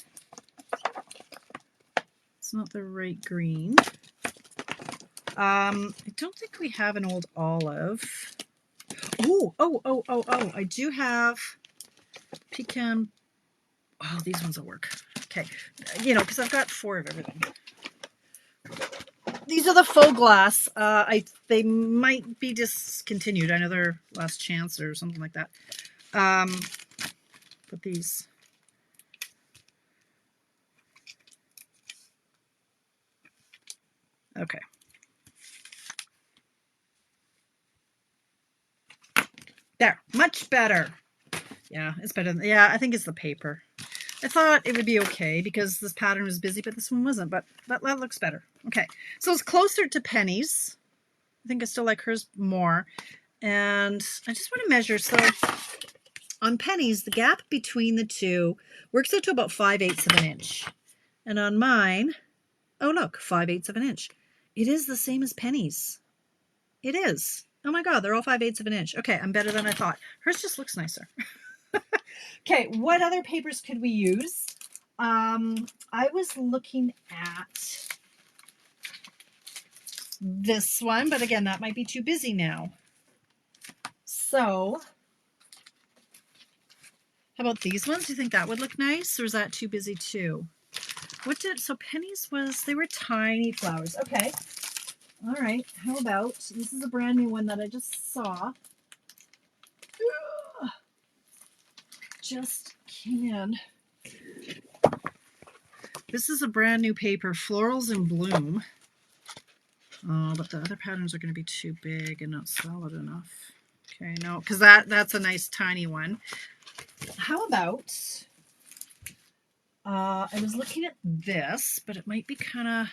Speaker 1: it's not the right green. I don't think we have an old olive. Oh, I do have Pecan. Oh, these ones will work. Okay. You know, because I've got 4 of everything. These are the faux glass. They might be discontinued. I know they're last chance or something like that. But these. Okay. There. Much better. Yeah, it's better. Yeah, I think it's the paper. I thought it would be okay because this pattern was busy, but this one wasn't. But that looks better. Okay. So it's closer to Penny's. I think I still like hers more. And I just want to measure. So on Penny's, the gap between the two works out to about 5/8 of an inch. And on mine, oh look, 5/8 of an inch. It is the same as Penny's. It is. Oh my God, they're all 5/8 of an inch. Okay, I'm better than I thought. Hers just looks nicer. Okay, what other papers could we use? I was looking at this one, but again, that might be too busy now. So, how about these ones? Do you think that would look nice, or is that too busy too? So Penny's they were tiny flowers. Okay. All right. How about, this is a brand new one that I just saw. Just came in. This is a brand new paper, Florals in Bloom. Oh, but the other patterns are going to be too big and not solid enough. Okay, no, because that's a nice tiny one. How about, I was looking at this, but it might be kind of,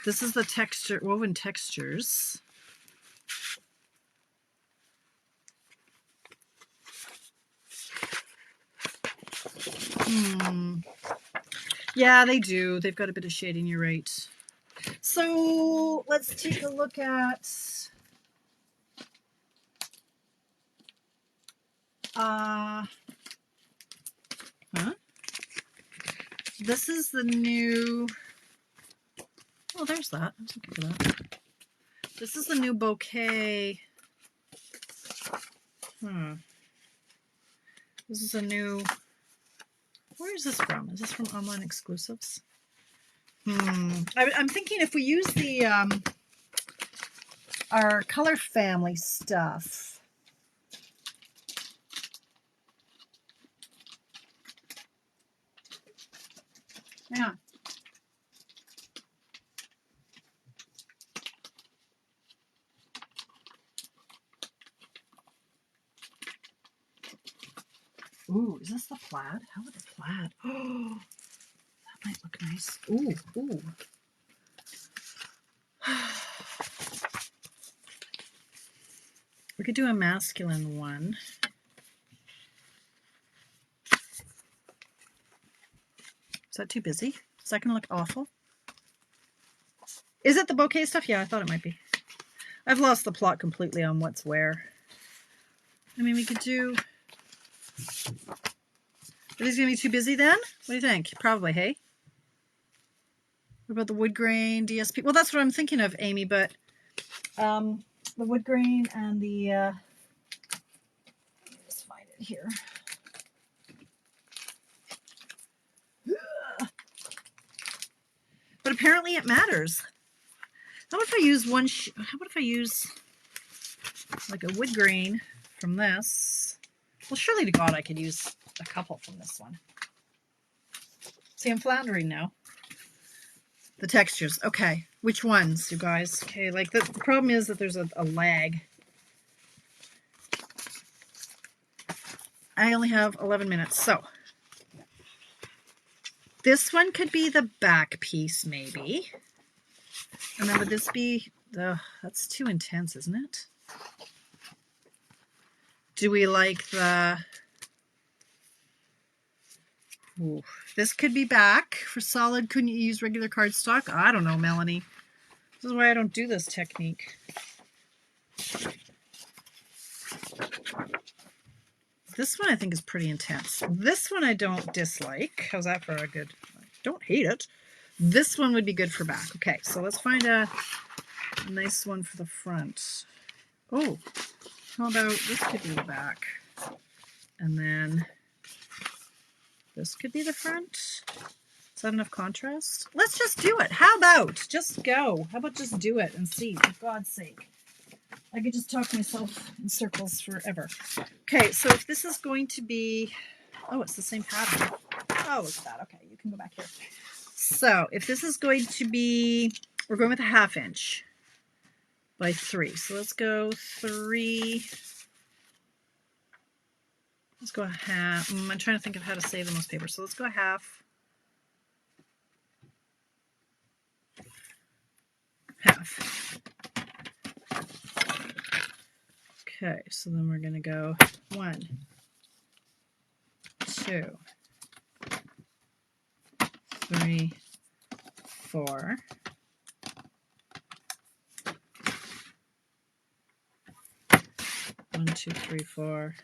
Speaker 1: this is the texture, woven textures. Yeah, they do. They've got a bit of shading, you're right. So let's take a look at this is the new, oh, there's that. I was looking for that. This is the new bouquet. This is a new, where is this from? Is this from Online Exclusives? I'm thinking if we use the our Color Family stuff. Yeah. Ooh, is this the plaid? How would the plaid? Oh, that might look nice. Ooh, ooh. We could do a masculine one. Is that too busy? Is that going to look awful? Is it the bouquet stuff? Yeah, I thought it might be. I've lost the plot completely on what's where. I mean, we could do... Are these going to be too busy then? What do you think? Probably, hey? What about the wood grain, DSP? Well, that's what I'm thinking of, Amy, but the wood grain and the... let me just find it here. But apparently it matters. How about if I use how about if I use like a wood grain from this? Well, surely to God I could use a couple from this one. See, I'm floundering now. The textures. Okay. Which ones, you guys? Okay, like the problem is that there's a lag. I only have 11 minutes, so this one could be the back piece, maybe. And then would this be the... That's too intense, isn't it? Do we like the... Ooh, this could be back for solid. Couldn't you use regular cardstock? I don't know, Melanie. This is why I don't do this technique. This one I think is pretty intense. This one I don't dislike. How's that for a good... I don't hate it. This one would be good for back. Okay, so let's find a nice one for the front. Oh, How about this could be the back, and then this could be the front. Is that enough contrast? Let's just do it. How about just go? How about just do it and see, for God's sake. I could just talk myself in circles forever. Okay, so if this is going to be, oh, it's the same pattern. Oh, look at that. Okay, you can go back here. So if this is going to be, we're going with a 1/2 inch by 3. So let's go 3. Let's go a half. I'm trying to think of how to save the most paper. So let's go a half. Half. Okay, so then we're going to go 1, 2, 3, 4. 1, 2, 3, 4.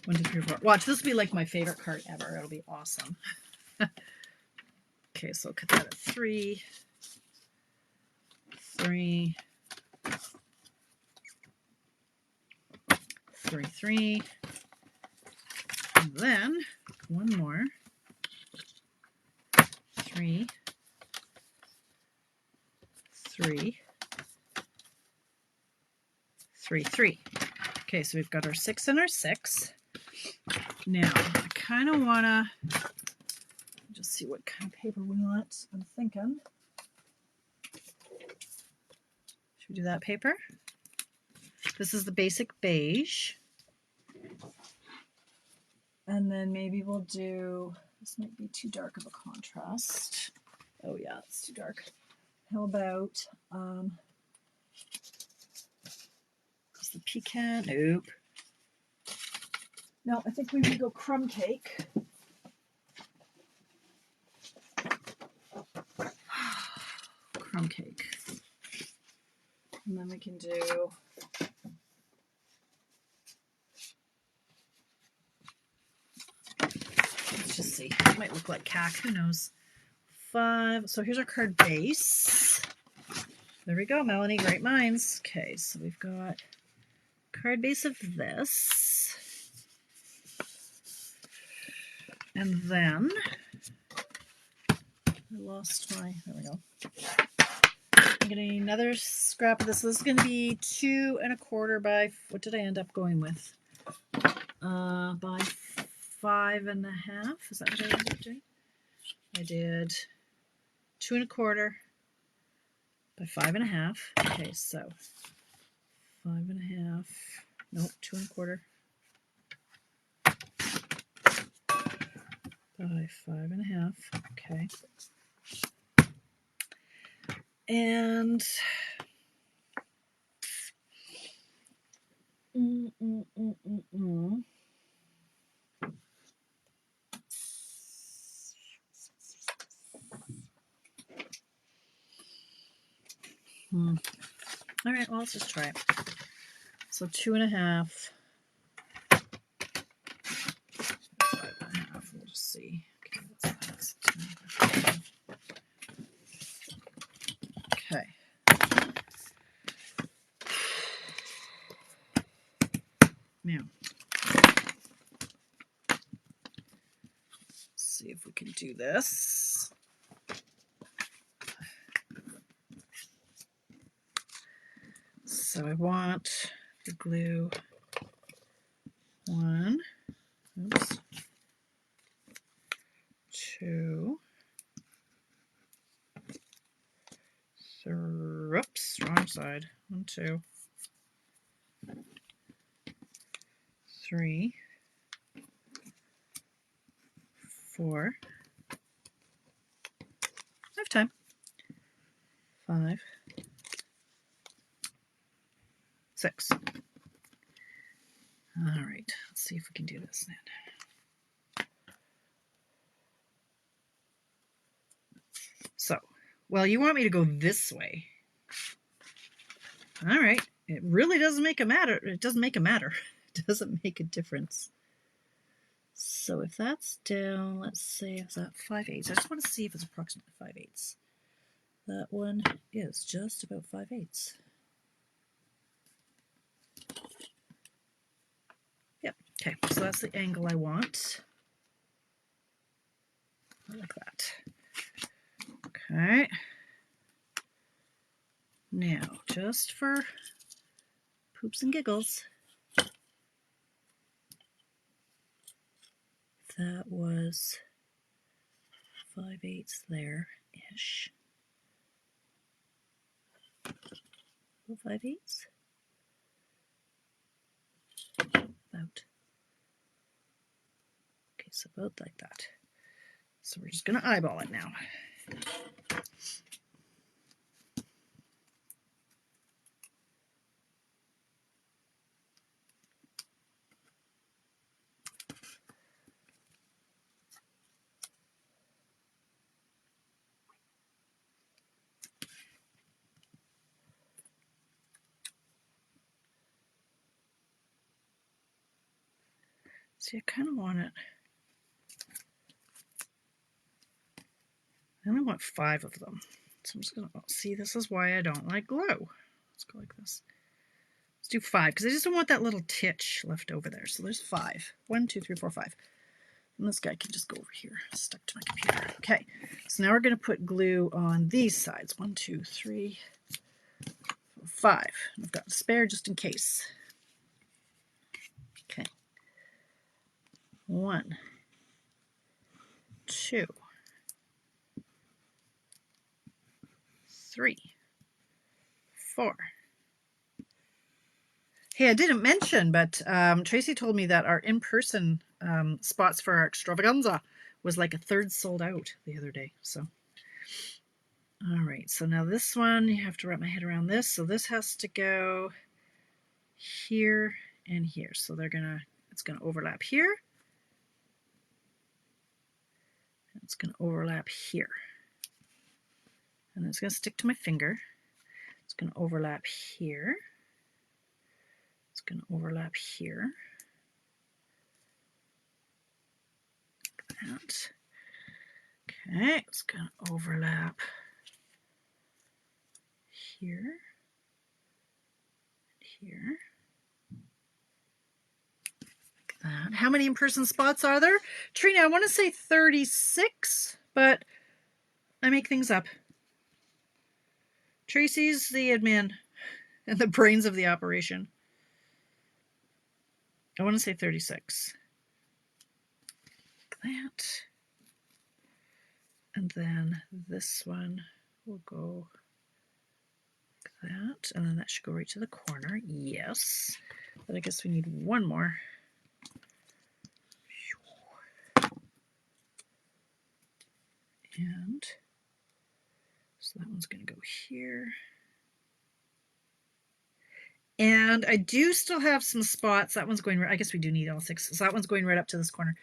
Speaker 1: 1, 2, 3, 4. Watch, this will be like my favorite card ever. It'll be awesome. Okay, so I'll cut that at 3, 3, 3, 3. And then one more. 3, 3, 3, 3. Okay, so we've got our 6 and our 6. Now, I kind of want to just see what kind of paper we want. I'm thinking. Should we do that paper? This is the basic beige. And then maybe we'll do, this might be too dark of a contrast. Oh yeah, it's too dark. How about, is the pecan? Nope. No, I think we would go crumb cake. Crumb cake. And then we can do, let's just see. It might look like cack, who knows. 5. So here's our card base. There we go, Melanie. Great minds. Okay, so we've got card base of this. And then I lost my, there we go. I'm getting another scrap of this. So this is going to be 2 1/4 by, what did I end up going with? By 5 1/2. Is that what I ended up doing? I did 2 1/4 by 5 1/2. Okay, so 5 1/2. Nope, 2 1/4 by 5 1/2. Okay. And all right, well, let's just try it. So 2 1/2. 5 1/2. We'll just see. Okay, that's 2 1/2. Okay. Now, let's see if we can do this. So I want the glue 1, oops, 2, oops, wrong side, 1, 2, 3, 4, I have time, 5, 6. All right, let's see if we can do this then. So, well, you want me to go this way. All right, it really doesn't make a matter. It doesn't make a matter. It doesn't make a difference. So if that's down, let's say, is that 5/8? I just want to see if it's approximately 5/8. That one is just about 5/8. Okay, so that's the angle I want. Like that. Okay. Now, just for poops and giggles, that was 5/8 there-ish. 5/8? About. Okay, so about like that. So we're just going to eyeball it now. See, I kind of want it. I only want 5 of them. So I'm just going to, see, this is why I don't like glue. Let's go like this. Let's do 5, because I just don't want that little titch left over there. So there's 5. 1, 2, 3, 4, 5. And this guy can just go over here, stuck to my computer. Okay, so now we're going to put glue on these sides. 1, 2, 3, 4, 5. And I've got a spare just in case. Okay. 1, 2, 3, 4. Hey, I didn't mention, but Tracy told me that our in-person spots for our extravaganza was like a third sold out the other day. So, all right. So now this one, you have to wrap my head around this. So this has to go here and here. So it's gonna overlap here. It's gonna overlap here. And it's gonna stick to my finger. It's gonna overlap here. It's going to overlap here. Like that. Okay, it's going to overlap here. Here. Like that. How many in-person spots are there? Trina, I want to say 36, but I make things up. Tracy's the admin and the brains of the operation. I want to say 36. Like that. And then this one will go like that. And then that should go right to the corner. Yes. But I guess we need one more. And so that one's going to go here. And I do still have some spots. That one's going, I guess we do need all 6. So that one's going right up to this corner.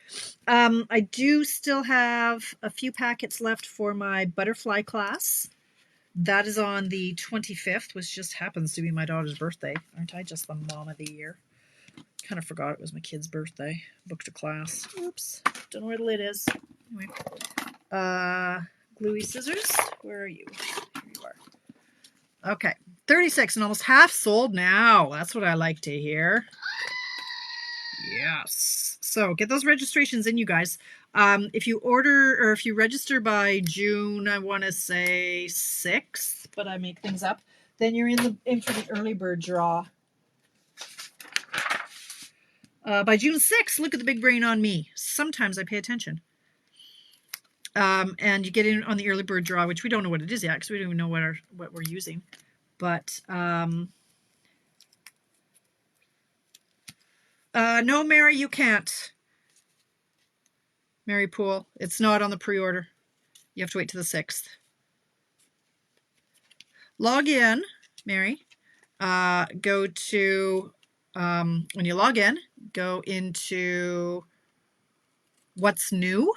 Speaker 1: I do still have a few packets left for my butterfly class. That is on the 25th, which just happens to be my daughter's birthday. Aren't I just the mom of the year? Kind of forgot it was my kid's birthday. Booked a class. Oops. Don't know where the lid is. Anyway. Gluey scissors. Where are you? Here you are. Okay. 36 and almost half sold now. That's what I like to hear. Yes. So get those registrations in, you guys. If you order or if you register by June, I want to say 6th, but I make things up, then you're in for the early bird draw. By June 6th, look at the big brain on me. Sometimes I pay attention. And you get in on the early bird draw, which we don't know what it is yet because we don't even know what we're using. But no, Mary, you can't. Mary Poole, it's not on the pre-order. You have to wait till the 6th. Log in, Mary. Go to, when you log in, go into What's New,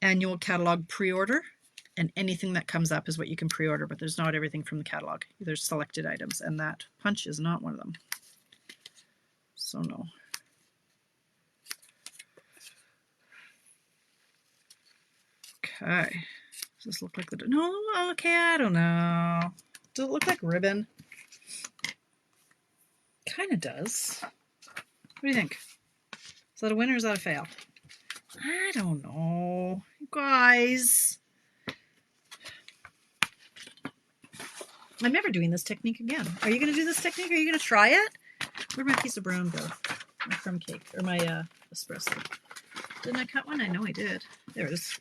Speaker 1: Annual Catalog Pre-order, and anything that comes up is what you can pre-order, but there's not everything from the catalog. There's selected items, and that punch is not one of them. So no. Okay. Does this look like the... No, okay, I don't know. Does it look like ribbon? Kind of does. What do you think? Is that a win or is that a fail? I don't know. You guys. I'm never doing this technique again. Are you going to do this technique? Are you going to try it? Where'd my piece of brown go? My crumb cake, or my espresso. Didn't I cut one? I know I did. There it is.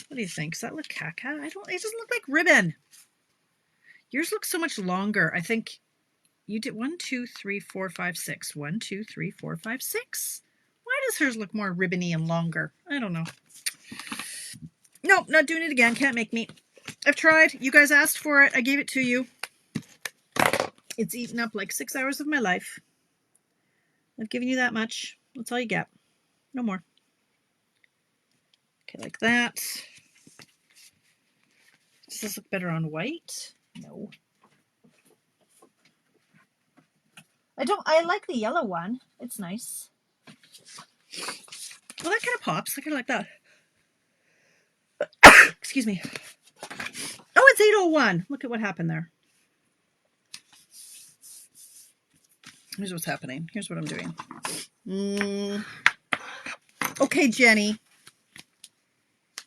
Speaker 1: What do you think? Does that look caca? It doesn't look like ribbon. Yours looks so much longer. I think you did 1, 2, 3, 4, 5, 6. 1, 2, 3, 4, 5, 6. Why does hers look more ribbony and longer? I don't know. Nope, not doing it again. Can't make me. I've tried. You guys asked for it. I gave it to you. It's eaten up like 6 hours of my life. I've given you that much. That's all you get. No more. Okay, like that. Does this look better on white? No. I like the yellow one. It's nice. Well, that kind of pops. I kind of like that. Excuse me. Oh, it's 8:01. Look at what happened there. Here's what's happening. Here's what I'm doing. Okay, Jenny.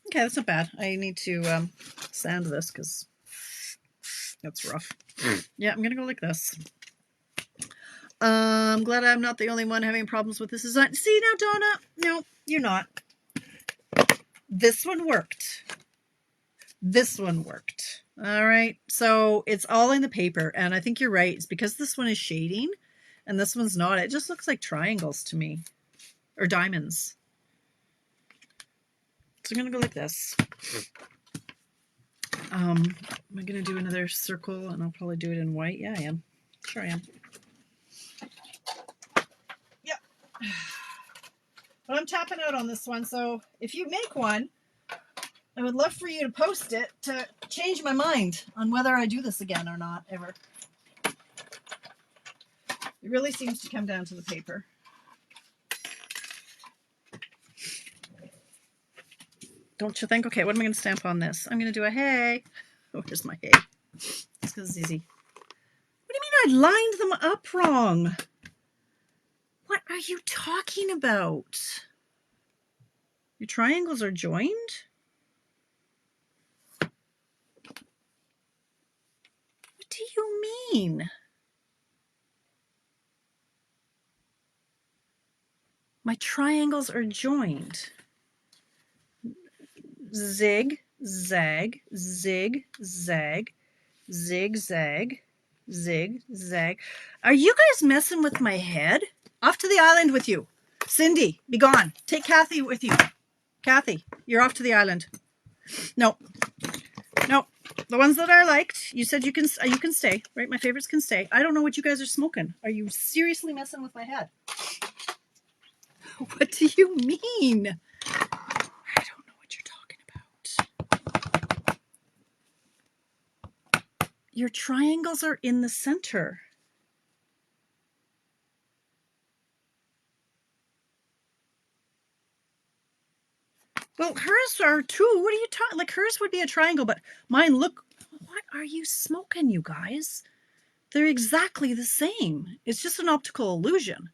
Speaker 1: Okay, that's not bad. I need to sand this because that's rough. Yeah, I'm going to go like this. I'm glad I'm not the only one having problems with this design. See now, Donna? No, you're not. This one worked. This one worked. All right. So it's all in the paper. And I think you're right. It's because this one is shading and this one's not. It just looks like triangles to me. Or diamonds. So I'm going to go like this. Am I going to do another circle and I'll probably do it in white? Yeah, I am. Sure I am. Yep. But I'm tapping out on this one. So if you make one, I would love for you to post it to change my mind on whether I do this again or not, ever. It really seems to come down to the paper. Don't you think? Okay, what am I going to stamp on this? I'm going to do a hay. Oh, here's my hay. It's because it's easy. What do you mean I lined them up wrong? What are you talking about? Your triangles are joined? What do you mean? My triangles are joined. Zig, zag, zig, zag, zig, zag, zig, zag. Are you guys messing with my head? Off to the island with you. Cindy, be gone. Take Kathy with you. Kathy, you're off to the island. No. No. The ones that I liked, you said you can stay, right? My favorites can stay. I don't know what you guys are smoking. Are you seriously messing with my head? What do you mean? I don't know what you're talking about. Your triangles are in the center. Well, hers are too. What are you talking? Like hers would be a triangle, but mine look. What are you smoking, you guys? They're exactly the same. It's just an optical illusion.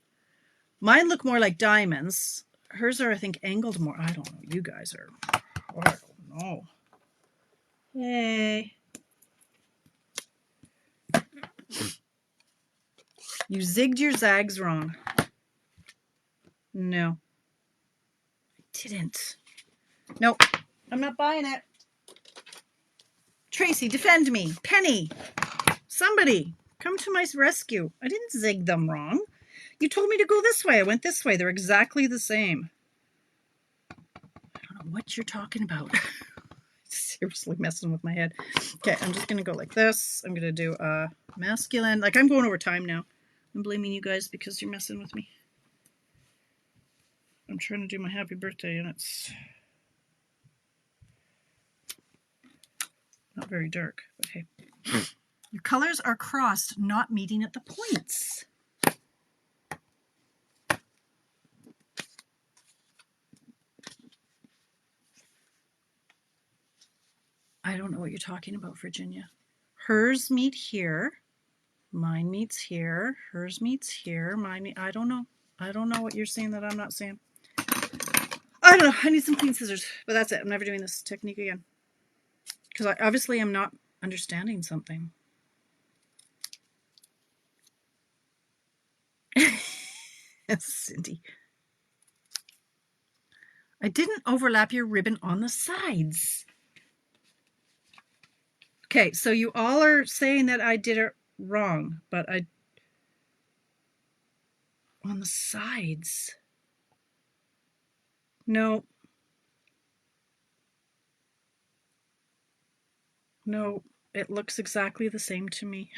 Speaker 1: Mine look more like diamonds. Hers are, I think, angled more. I don't know. You guys are. Oh, I don't know. Hey. You zigged your zags wrong. No. I didn't. Nope. I'm not buying it. Tracy, defend me. Penny. Somebody. Come to my rescue. I didn't zig them wrong. You told me to go this way. I went this way. They're exactly the same. I don't know what you're talking about. Seriously messing with my head. Okay, I'm just going to go like this. I'm going to do a masculine. Like, I'm going over time now. I'm blaming you guys because you're messing with me. I'm trying to do my happy birthday and it's not very dark. But hey. Your colors are crossed, not meeting at the points. I don't know what you're talking about, Virginia. Hers meet here. Mine meets here. Hers meets here. Mine meet. I don't know. I don't know what you're seeing that I'm not seeing. I don't know. I need some clean scissors, but that's it. I'm never doing this technique again. Because I obviously am not understanding something. Cindy. I didn't overlap your ribbon on the sides. Okay, so you all are saying that I did it wrong, but I... on the sides. No. No, it looks exactly the same to me.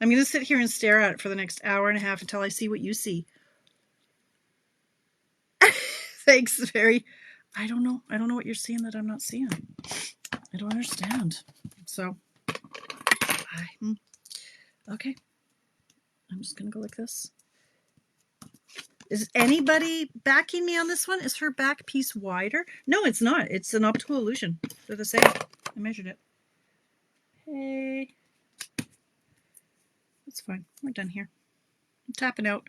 Speaker 1: I'm going to sit here and stare at it for the next hour and a half until I see what you see. Thanks, very. I don't know. I don't know what you're seeing that I'm not seeing. I don't understand. So, okay. I'm just going to go like this. Is anybody backing me on this one? Is her back piece wider? No, it's not. It's an optical illusion. They're the same. I measured it. Hey. That's fine. We're done here. I'm tapping out.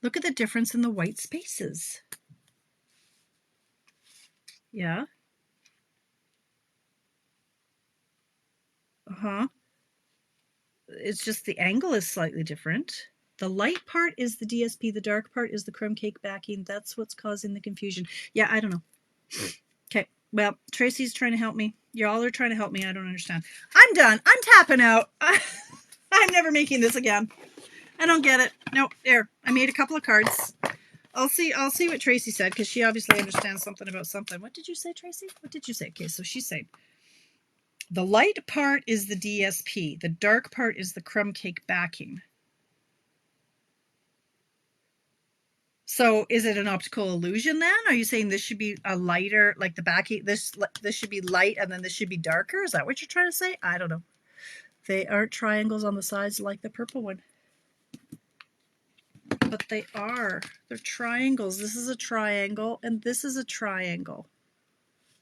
Speaker 1: Look at the difference in the white spaces. Yeah. Uh-huh. It's just the angle is slightly different. The light part is the DSP. The dark part is the crumb cake backing. That's what's causing the confusion. Yeah, I don't know. Okay. Well, Tracy's trying to help me. Y'all are trying to help me. I don't understand. I'm done. I'm tapping out. I'm never making this again. I don't get it. No, there. I made a couple of cards. I'll see what Tracy said, because she obviously understands something about something. What did you say, Tracy? What did you say? Okay, so she's saying the light part is the DSP. The dark part is the crumb cake backing. So is it an optical illusion then? Are you saying this should be a lighter, like the backing, this should be light and then this should be darker? Is that what you're trying to say? I don't know. They aren't triangles on the sides like the purple one. But they are. They're triangles. This is a triangle, and this is a triangle.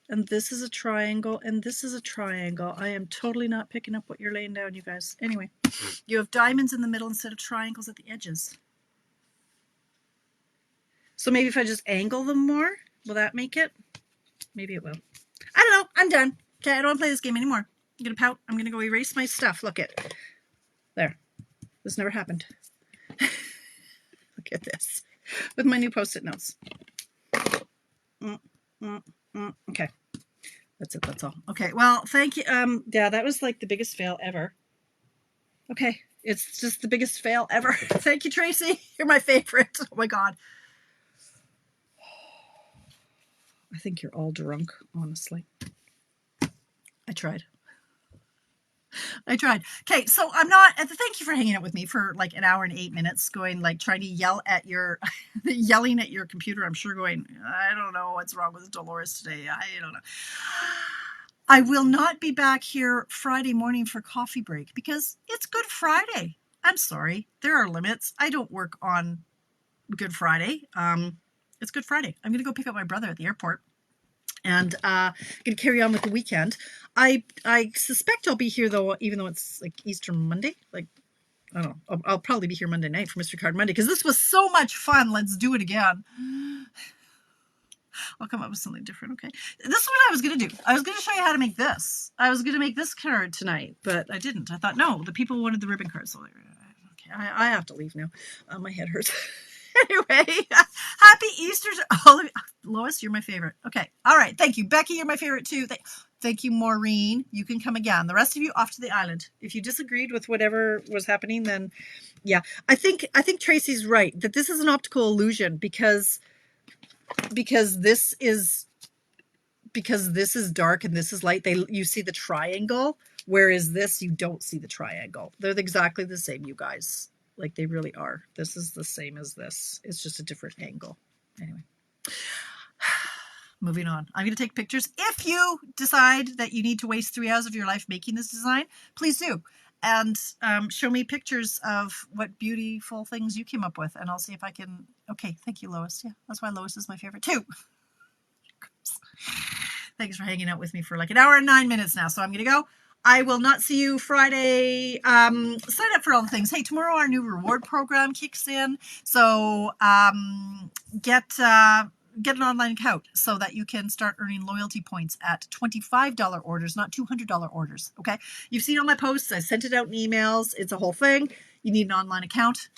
Speaker 1: And this is a triangle, and this is a triangle. I am totally not picking up what you're laying down, you guys. Anyway, you have diamonds in the middle instead of triangles at the edges. So maybe if I just angle them more, will that make it? Maybe it will. I don't know. I'm done. Okay, I don't want to play this game anymore. I'm going to pout. I'm going to go erase my stuff. Look it. There. This never happened. Look at this. With my new Post-it notes. Okay. That's it. That's all. Okay. Well, thank you. Yeah, that was like the biggest fail ever. Okay. It's just the biggest fail ever. Thank you, Tracy. You're my favorite. Oh my God. I think you're all drunk, honestly. I tried. Okay, so I'm not, thank you for hanging out with me for like an hour and 8 minutes, going like trying to yell at your, yelling at your computer. I'm sure going, I don't know what's wrong with Dolores today. I don't know. I will not be back here Friday morning for coffee break because it's Good Friday. I'm sorry. There are limits. I don't work on Good Friday. It's Good Friday. I'm going to go pick up my brother at the airport. And going to carry on with the weekend. I suspect I'll be here, though, even though it's like Easter Monday. Like, I don't know. I'll probably be here Monday night for Mystery Card Monday because this was so much fun. Let's do it again. I'll come up with something different, okay? This is what I was going to do. I was going to show you how to make this. I was going to make this card tonight, but I didn't. I thought, no, the people wanted the ribbon card. So, okay, I have to leave now. My head hurts. Anyway, happy Easter to all of you. Lois, you're my favorite. Okay. All right. Thank you. Becky, you're my favorite too. Thank you, Maureen. You can come again. The rest of you off to the island. If you disagreed with whatever was happening, then yeah. I think Tracy's right that this is an optical illusion because this is dark and this is light. You see the triangle, whereas this you don't see the triangle. They're exactly the same, you guys. Like they really are. This is the same as this. It's just a different angle. Anyway, moving on. I'm going to take pictures. If you decide that you need to waste 3 hours of your life making this design, please do. And show me pictures of what beautiful things you came up with. And I'll see if I can. Okay, thank you, Lois. Yeah, that's why Lois is my favorite too. Thanks for hanging out with me for like an hour and 9 minutes now. So I'm going to go. I will not see you Friday. Sign up for all the things. Hey, tomorrow our new reward program kicks in. So get an online account so that you can start earning loyalty points at $25 orders, not $200 orders. Okay. You've seen all my posts. I sent it out in emails. It's a whole thing. You need an online account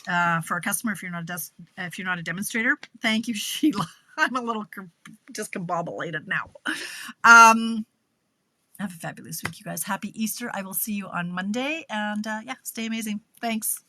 Speaker 1: for a customer if you're not a demonstrator. Thank you, Sheila. I'm a little discombobulated now. Have a fabulous week, you guys. Happy Easter. I will see you on Monday. And yeah, stay amazing. Thanks.